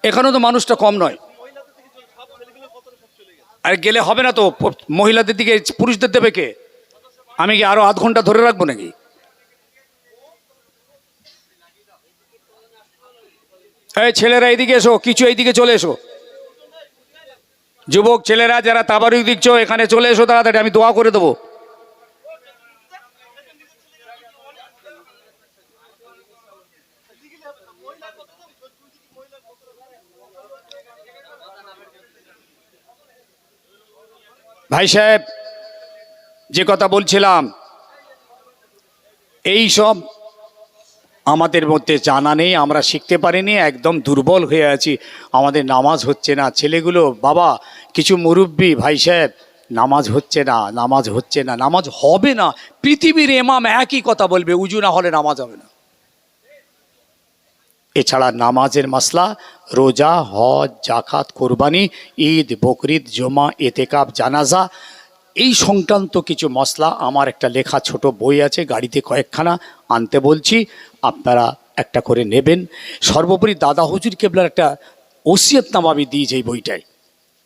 এখানেও তো মানুষটা কম নয়। আর গেলে হবে না তো, মহিলাদের দিকে পুরুষদের দেবে কে? আমি কি আরো আধ ঘন্টা ধরে রাখবো নাকি? এই ছেলেরা এইদিকে এসো, কিছু এইদিকে চলে এসো, যুবক ছেলেরা যারা তাবারুক দিচ্ছ এখানে চলে এসো তাড়াতাড়ি, আমি দোয়া করে দেবো। ভাই সাহেব, যে কথা বলছিলাম, এই সব আমাদের মধ্যে জানা নেই, আমরা শিখতে পারিনি, একদম দুর্বল হয়ে আছি, আমাদের নামাজ হচ্ছে না। ছেলেগুলো, বাবা কিছু মুরব্বী, ভাই সাহেব নামাজ হচ্ছে না, নামাজ হচ্ছে না, নামাজ হবে না। পৃথিবীর ইমাম একই কথা বলবে, উজু না হলে নামাজ হবে না। এছাড়া নামাজের মাসলা রোজা, হজ, জাকাত, কোরবানি, ঈদ, বকরিদ, জমা, এতেকাব, জানাজা, এই সংক্রান্ত কিছু মশলা আমার একটা লেখা ছোট বই আছে, গাড়িতে কয়েকখানা আনতে বলছি, আপনারা একটা করে নেবেন। সর্বোপরি দাদা হুজুর কেবলার একটা ওসিয়তনামা আমি দিয়েছি এই বইটায়,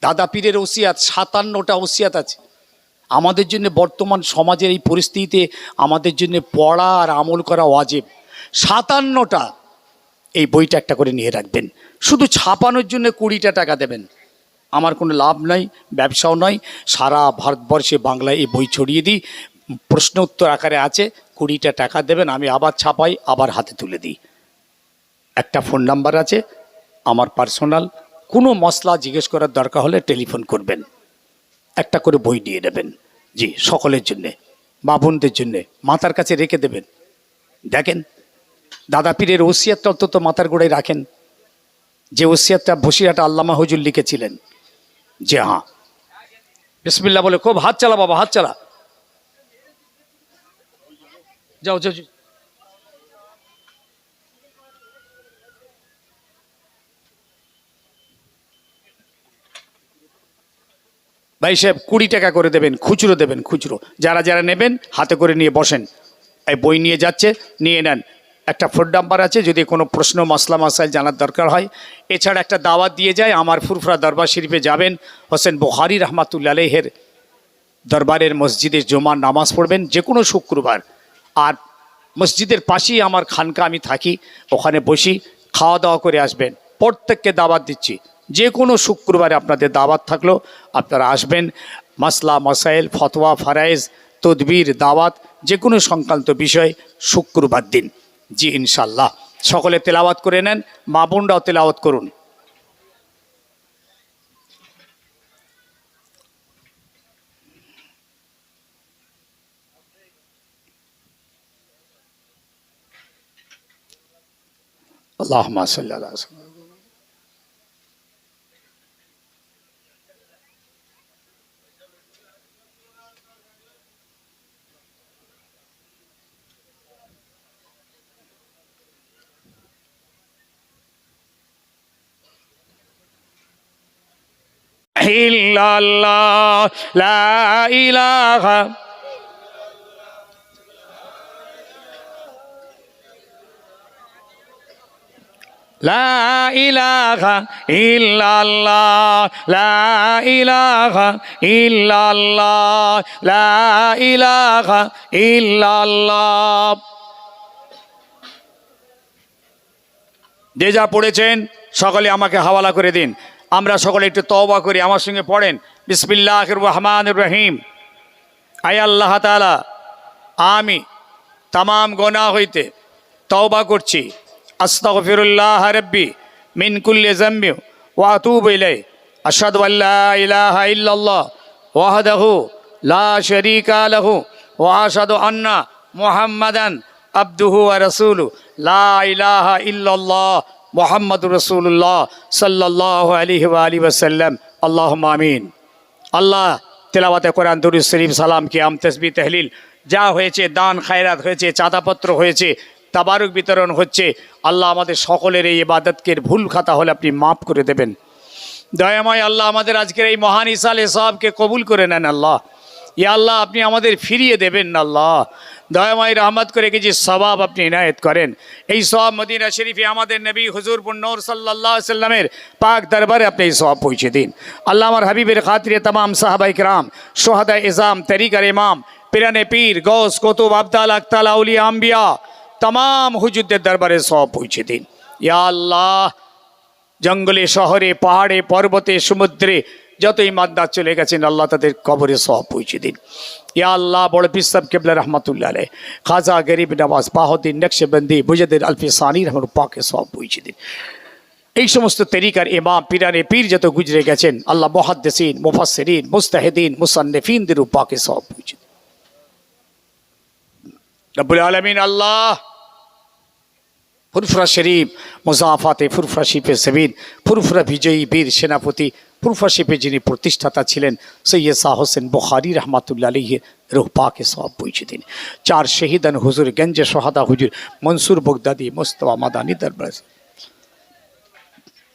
দাদা পীরের ওসিয়াত, 57টা ওসিয়াত আছে আমাদের জন্য। বর্তমান সমাজের এই পরিস্থিতিতে আমাদের জন্য পড়া আর আমল করা ওয়াজিব। 57টা, এই বইটা একটা করে নিয়ে রাখবেন। শুধু ছাপানোর জন্য 20টা টাকা দেবেন, আমার কোনো লাভ নাই, ব্যবসাও নয়। সারা ভারতবর্ষে বাংলায় এই বই ছড়িয়ে দিই, প্রশ্ন উত্তর আকারে আছে, 20টা টাকা দেবেন, আমি আবার ছাপাই, আবার হাতে তুলে দিই। একটা ফোন নাম্বার আছে আমার পার্সোনাল, কোনো মশলা জিজ্ঞেস করার দরকার হলে টেলিফোন করবেন, একটা করে বই নিয়ে নেবেন। জি, সকলের জন্যে, মা বোনদের জন্যে মাথার কাছে রেখে দেবেন। দেখেন দাদা পীরের ওসিয়াতটা অন্তত মাথার গোড়ায় রাখেন, যে ওসিয়াতটা বসিরহাট আল্লামা হুজুর লিখেছিলেন। যে হ্যাঁ, বিসমিল্লাহ বলে খুব হাত চালা বাবা, হাত চালা, যাও যাও। ভাই সাহেব 20 টাকা করে দেবেন, খুচরো দেবেন, খুচরো। যারা যারা নেবেন হাতে করে নিয়ে বসেন, এই বই নিয়ে যাচ্ছে, নিয়ে নেন। একটা ফোন নাম্বার আছে, যদি কোনো প্রশ্ন মাসলা মাসাইল জানার দরকার হয়। এছাড়া একটা দাওয়াত দিয়ে যায়, আমার ফুরফুরা দরবার শরীফে যাবেন, হোসেন বুখারী রহমাতুল্লাহ আলাইহির দরবারের মসজিদে জুমার নামাজ পড়বেন যে কোনো শুক্রবার। আর মসজিদের পাশেই আমার খানকা, আমি থাকি, ওখানে বসি, খাওয়া দাওয়া করে আসবেন। প্রত্যেককে দাওয়াত দিচ্ছি, যে কোনো শুক্রবারে আপনাদের দাওয়াত থাকলো, আপনারা আসবেন। মাসলা মাসাইল, ফতোয়া, ফারাইজ, তদবির, দাওয়াত, যে কোনো সংক্রান্ত বিষয় শুক্রবার দিন। জি ইনশাল্লাহ। সকলে তেলাওয়াত করে নেন, মা বোনরাও তেলাওয়াত করুন। আল্লাহুম্মা সাল্লি আলা সাইয়্যিদিনা ইল্লাল্লাহ, লা ইলাহা লা ইলাহা ইল্লাল্লাহ, লা ইলাহা ইল্লাল্লাহ, লা ইলাহা ইল্লাল্লাহ। যে যা পড়েছেন সকলে আমাকে হাওয়ালা করে দিন। আমরা সকলে একটু তওবা করি, আমার সঙ্গে পড়েন। বিসমিল্লাহির রহমানির রহিম। আয় আল্লাহ তাআলা, আমি তামাম গুনাহ হইতে তওবা করছি। আস্তাগফিরুল্লাহ রাব্বি মিন কুল্লি যামবি ওয়া আতুবু ইলাইহি। আশহাদু আল্লা ইলাহা ইল্লাল্লাহ ওয়াহদাহু লা শারীকা লাহু ওয়া আশহাদু আন্না মুহাম্মাদান আবদুহু ওয়া রাসূলুহু। লা ইলাহা ইল্লাল্লাহ মুহাম্মাদুর রাসূলুল্লাহ সাল্লাল্লাহু আলাইহি ওয়া আলিহি ওয়াসাল্লাম। আল্লাহুম্মা আমিন। আল্লাহ তেলাওয়াতে কোরআন, দুরূদ শরীফ, সালাম, কিয়াম, তাসবিহ, তাহলিল যা হয়েছে, দান খায়রাত হয়েছে, চাঁদাপত্র হয়েছে, তাবারুক বিতরণ হচ্ছে, আল্লাহ আমাদের সকলের এই ইবাদতকে ভুল খাতা হলে আপনি মাফ করে দেবেন। দয়াময় আল্লাহ আমাদের আজকের এই মহান ইসালে সবকে কবুল করে নেন আল্লাহ। ইয়া আল্লাহ আপনি আমাদের ফিরিয়ে দেবেন না আল্লাহ। দয়াময় রহমত করে কিছু সওয়াব আপনি ইনায়েত করেন। এই সওয়াব মদিনা শরীফে আমাদের নবী হুজুর নূর সাল্লাল্লাহু আলাইহি সাল্লামের পাক দরবারে আপনি এই সওয়াব পৌঁছে দিন আল্লাহ। আমার হাবিবের খাতিরে तमाम সাহাবায়ে কিরাম, শুহাদা ইজাম, তরিকার ইমাম, পিরানে পীর, গৌস, কুতুব, আবদাল, আক্তাল, আউলিয়া, আম্বিয়া तमाम হুজুরদের দরবারে সওয়াব পৌঁছে দিন। ইয়া আল্লাহ জঙ্গলে, শহরে, পাহাড়ে, পর্বতে, সমুদ্রে যত ইমানদার চলে গেছেন আল্লাহ তাদের কবরে সওয়াব পৌঁছে দিন। ইয়া আল্লাহ বড় পীর সাহেব কিবলা রহমাতুল্লাহ আলাইহ, খাজা গরিব নওয়াজ, বাহাউদ্দিন নকশবন্দি, মুজাদ্দিদ আলফি সানি রহমতুল্লাহ পাকে সওয়াব পৌঁছে দিন। এই সমস্ত তরিকার ইমাম, পিরানে পীর যত গুজরে গেছেন আল্লাহ মুহাদ্দিসিন, মুফাসসিরিন, মুস্তাহিদিন, মুসান্নিফিনদের পাকে সওয়াব পৌঁছে দিন রব্বুল আলামিন। আল্লাহ ফুরফুরা শরীফ, মুজাফাতে ফুরফুরা শিপে সেবিন, ফুরফুরা বিজয়ী বীর সেনাপতি, ফুরফুরা শিপে যিনি প্রতিষ্ঠাতা ছিলেন সৈয়দ শাহ হোসেন বুখারী রহমাতুল্লাহ আলাইহি রূহ পাকে সওয়াব পৌঁছে দিন। চার শহীদান হুজুর, গঞ্জে সোহাদা হুজুর মনসুর বগদাদি, মুস্তফা মাদানী দরবার,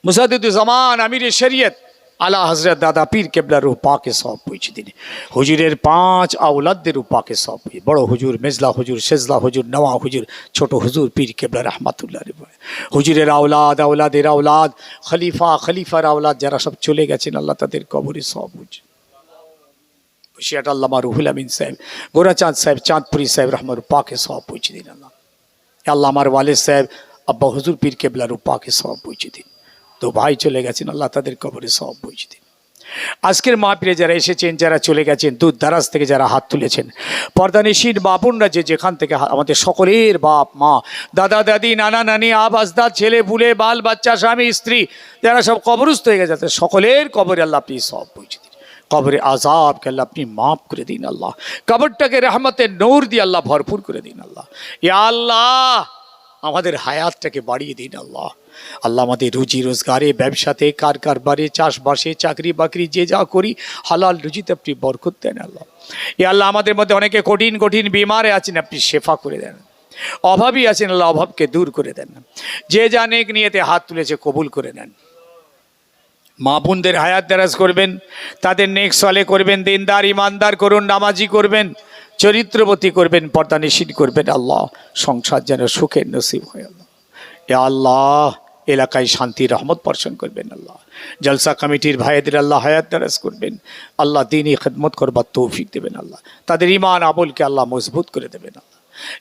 মুজাদ্দিদুজ্জামান, আমির শরীয়ত আলা হযরত দাদা পীর কেবলা রূহ পাকে সওয়াব পৌঁছে দিন। হুজুরের 5 আওলাদদের রূহ পাকে সওয়াব, বড় হুজুর, মেজলা হুজুর, সেজলা হুজুর, নওয়া হুজুর, ছোট হুজুর পীর কেবলা রাহমাতুল্লাহ আলাইহি, হুজুরের আওলাদ, আওলাদের আওলাদ, খলিফার আওলাদ যারা সব চলে গেছেন আল্লাহ তাদের কবরে সওয়াব পৌঁছে। হুশিয়ার আল্লামা রুহুল আমিন সাহেব, গোরাচাঁদ সাহেব, চাঁদপুরি সাহেব রহমার পাকে সওয়াব পৌঁছে দিন আল্লাহ। আল্লাহ আমার ওয়ালিদ সাহেব আব্বা হুজুর পীর কেবলা রূহ পাকে সওয়াব পৌঁছে দিন। তো ভাই চলে গেছেন আল্লাহ তাদের কবরে সওয়াব পৌঁছে দিন। আজকের মাহফিলে যারা এসেছেন, যারা চলে গেছেন, দূর দারাজ থেকে যারা হাত তুলেছেন, পর্দানিশীন বাপুনরা যেখান থেকে আমাদের সকলের বাপ মা, দাদা দাদি, নানা নানি, আব আজদাদ, ছেলে পুলে, বাল বাচ্চা, স্বামী স্ত্রী যারা সব কবরস্থ হয়ে গেছে সকলের কবরে আল্লাহ আপনি সওয়াব পৌঁছে দিন। কবরে আযাবকে আল্লাহ আপনি মাফ করে দিন আল্লাহ। কবরটাকে রহমতের নূর দিয়ে আল্লাহ ভরপুর করে দিন আল্লাহ। ইয়া আল্লাহ আমাদের হায়াতটাকে বাড়িয়ে দিন আল্লাহ। আল্লাহ আমাদের রুজি রোজগারে, ব্যবসাতে, কারবারে, চাষবাসে, চাকরি বাকরি যে যা করি হালাল রুজিতে আপনি বরকত দেন আল্লাহ। ইয়া আল্লাহ আমাদের মধ্যে অনেকে কঠিন কঠিন বিমারে আছেন, আপনি শেফা করে দেন। অভাবী আছেন আল্লাহ, অভাবকে দূর করে দেন। যে যা নেক নিয়তে হাত তুলেছে কবুল করে নেন। মা বোনদের হায়াত দারাজ করবেন, তাদের নেক সলে করবেন, দিনদার ইমানদার করুন, নামাজি করবেন, চরিত্রবতী করবেন, পর্দানিশীন করবেন আল্লাহ। সংসার যেন সুখের নসিব হয় আল্লাহ। ইয়া আল্লাহ এলাকায় শান্তি রহমত বর্ষণ করবেন আল্লাহ। জলসা কমিটির ভাইদের আল্লাহ হায়াত দারাজ করবেন আল্লাহ। দ্বীনি খিদমত করবার তৌফিক দেবেন আল্লাহ। তাদের ঈমান আমলকে আল্লাহ মজবুত করে দেবেন আল্লাহ।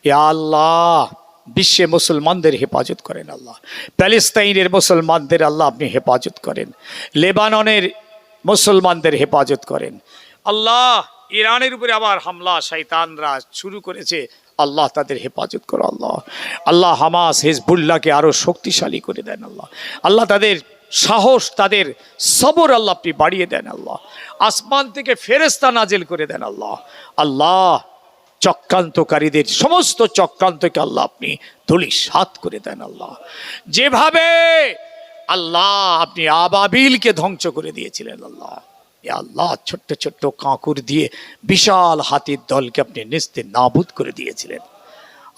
ইয়া আল্লাহ বিশ্বে মুসলমানদের হেফাজত করেন আল্লাহ। প্যালেস্তাইনের মুসলমানদের আল্লাহ আপনি হেফাজত করেন। লেবাননের মুসলমানদের হেফাজত করেন আল্লাহ। ইরানের উপরে আবার হামলা শয়তানরা শুরু করেছে আল্লাহ, তাদের হেফাজত করো আল্লাহ। আল্লাহ হামাস, হিজবুল্লাহকে আরো শক্তিশালী করে দেন আল্লাহ। আল্লাহ তাদের সাহস, তাদের সবর আল্লাহ আপনি বাড়িয়ে দেন আল্লাহ। আসমান থেকে ফেরেশতা নাজিল করে দেন আল্লাহ। আল্লাহ চক্রান্তকারীদের সমস্ত চক্রান্তকে আল্লাহ আপনি ধূলিসাৎ করে দেন আল্লাহ। যেভাবে আল্লাহ আপনি আবাবিলকে ধ্বংস করে দিয়েছিলেন আল্লাহ, আল্লাহ ছোট্ট ছোট্ট কাঁকুর দিয়ে বিশাল হাতির দলকে আপনি নিস্তে নাবুদ করে দিয়েছিলেন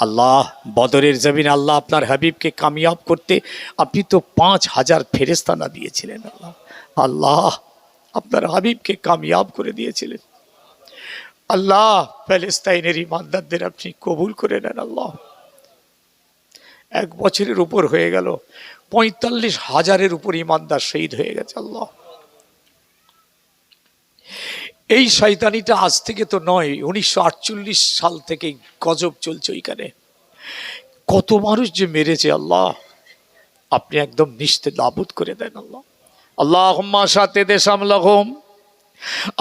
আল্লাহ। বদরের জমিন আল্লাহ আপনার হাবিবকে কামিয়াব করতে আপনি তো 5000 ফেরেশতা দিয়েছিলেন আল্লাহ। আল্লাহ আপনার হাবিবকে কামিয়াব করে দিয়েছিলেন আল্লাহ। প্যালেস্তাইনের ইমানদারদের আপনি কবুল করে নেন আল্লাহ। 1 বছরের উপর হয়ে গেল, 45,000-এর উপর ইমানদার শহীদ হয়ে গেছে আল্লাহ। এই শয়তানিটা আজ থেকে তো নয়, 1948 সাল থেকে গজব চলছে। ওইখানে কত মানুষ যে মেরেছে আল্লাহ, আপনি একদম নিস্তে নাবুদ করে দেন আল্লাহ। আল্লাহুম্মা শাতিদ শামলাহুম,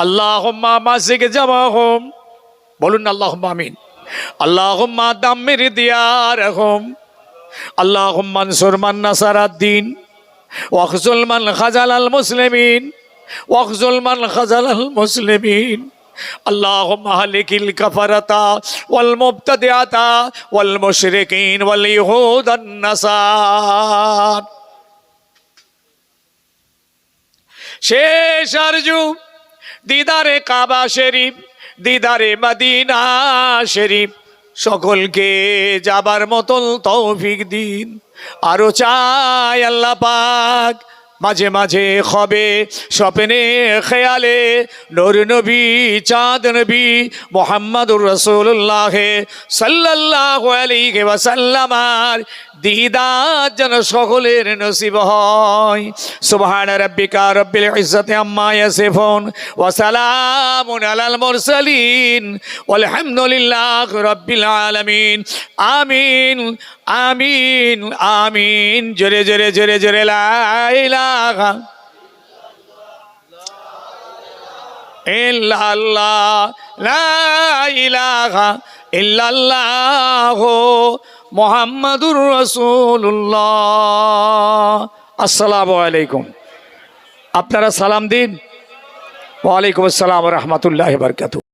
আল্লাহুম্মা মাসিক জামাহুম, বলুন আল্লাহুম্মা আমিন। আল্লাহুম্মা দাম্মির দিয়ারহুম, আল্লাহুম্মা আনসুর মান নাসারাদ্দিন, ওয়াখজুল মান খাজালাল মুসলিমিন, ওয়াখজুল মান খাজালাল মুসলিমিন। আল্লাহুম্মা হালিকিল কাফারাতা ওয়াল মুবতাদিআতা ওয়াল মুশরিকিন ওয়াল ইহুদান নাসার। শেষ আরজু দিদারে কাবা শরীফ, দিদারে মদিনা শরীফ, সকলকে যাবার মতন তৌফিক দিন। আরো চাই আল্লাহ পাক মাঝে মাঝে খবে স্বপ্নে খেয়ালে নূর নবী চাঁদ নবী মুহাম্মদুর রাসূলুল্লাহ সাল্লাল্লাহু আলাইহি ওয়াসাল্লামার দিদার যেন সকলের নসিব হয়। সুবহান রাব্বিকা রব্বিল ইজ্জাতি আম্মা ইয়াসিফুন ওয়া সালামুন আলাল মুরসালিন ওয়ালহামদুলিল্লাহি রাব্বিল আলামিন। আমিন আমিন আমিন। জোরে জোরে জোরে জোরে লা ইলাহা ইল্লাল্লাহ, লা ইলাহা ইল্লাল্লাহ মুহাম্মাদুর রাসূলুল্লাহ। আসসালামু আলাইকুম। আপনারা সালাম দিন। ওয়া আলাইকুম আসসালাম ওয়া রাহমাতুল্লাহি ওয়া বারাকাতুহু।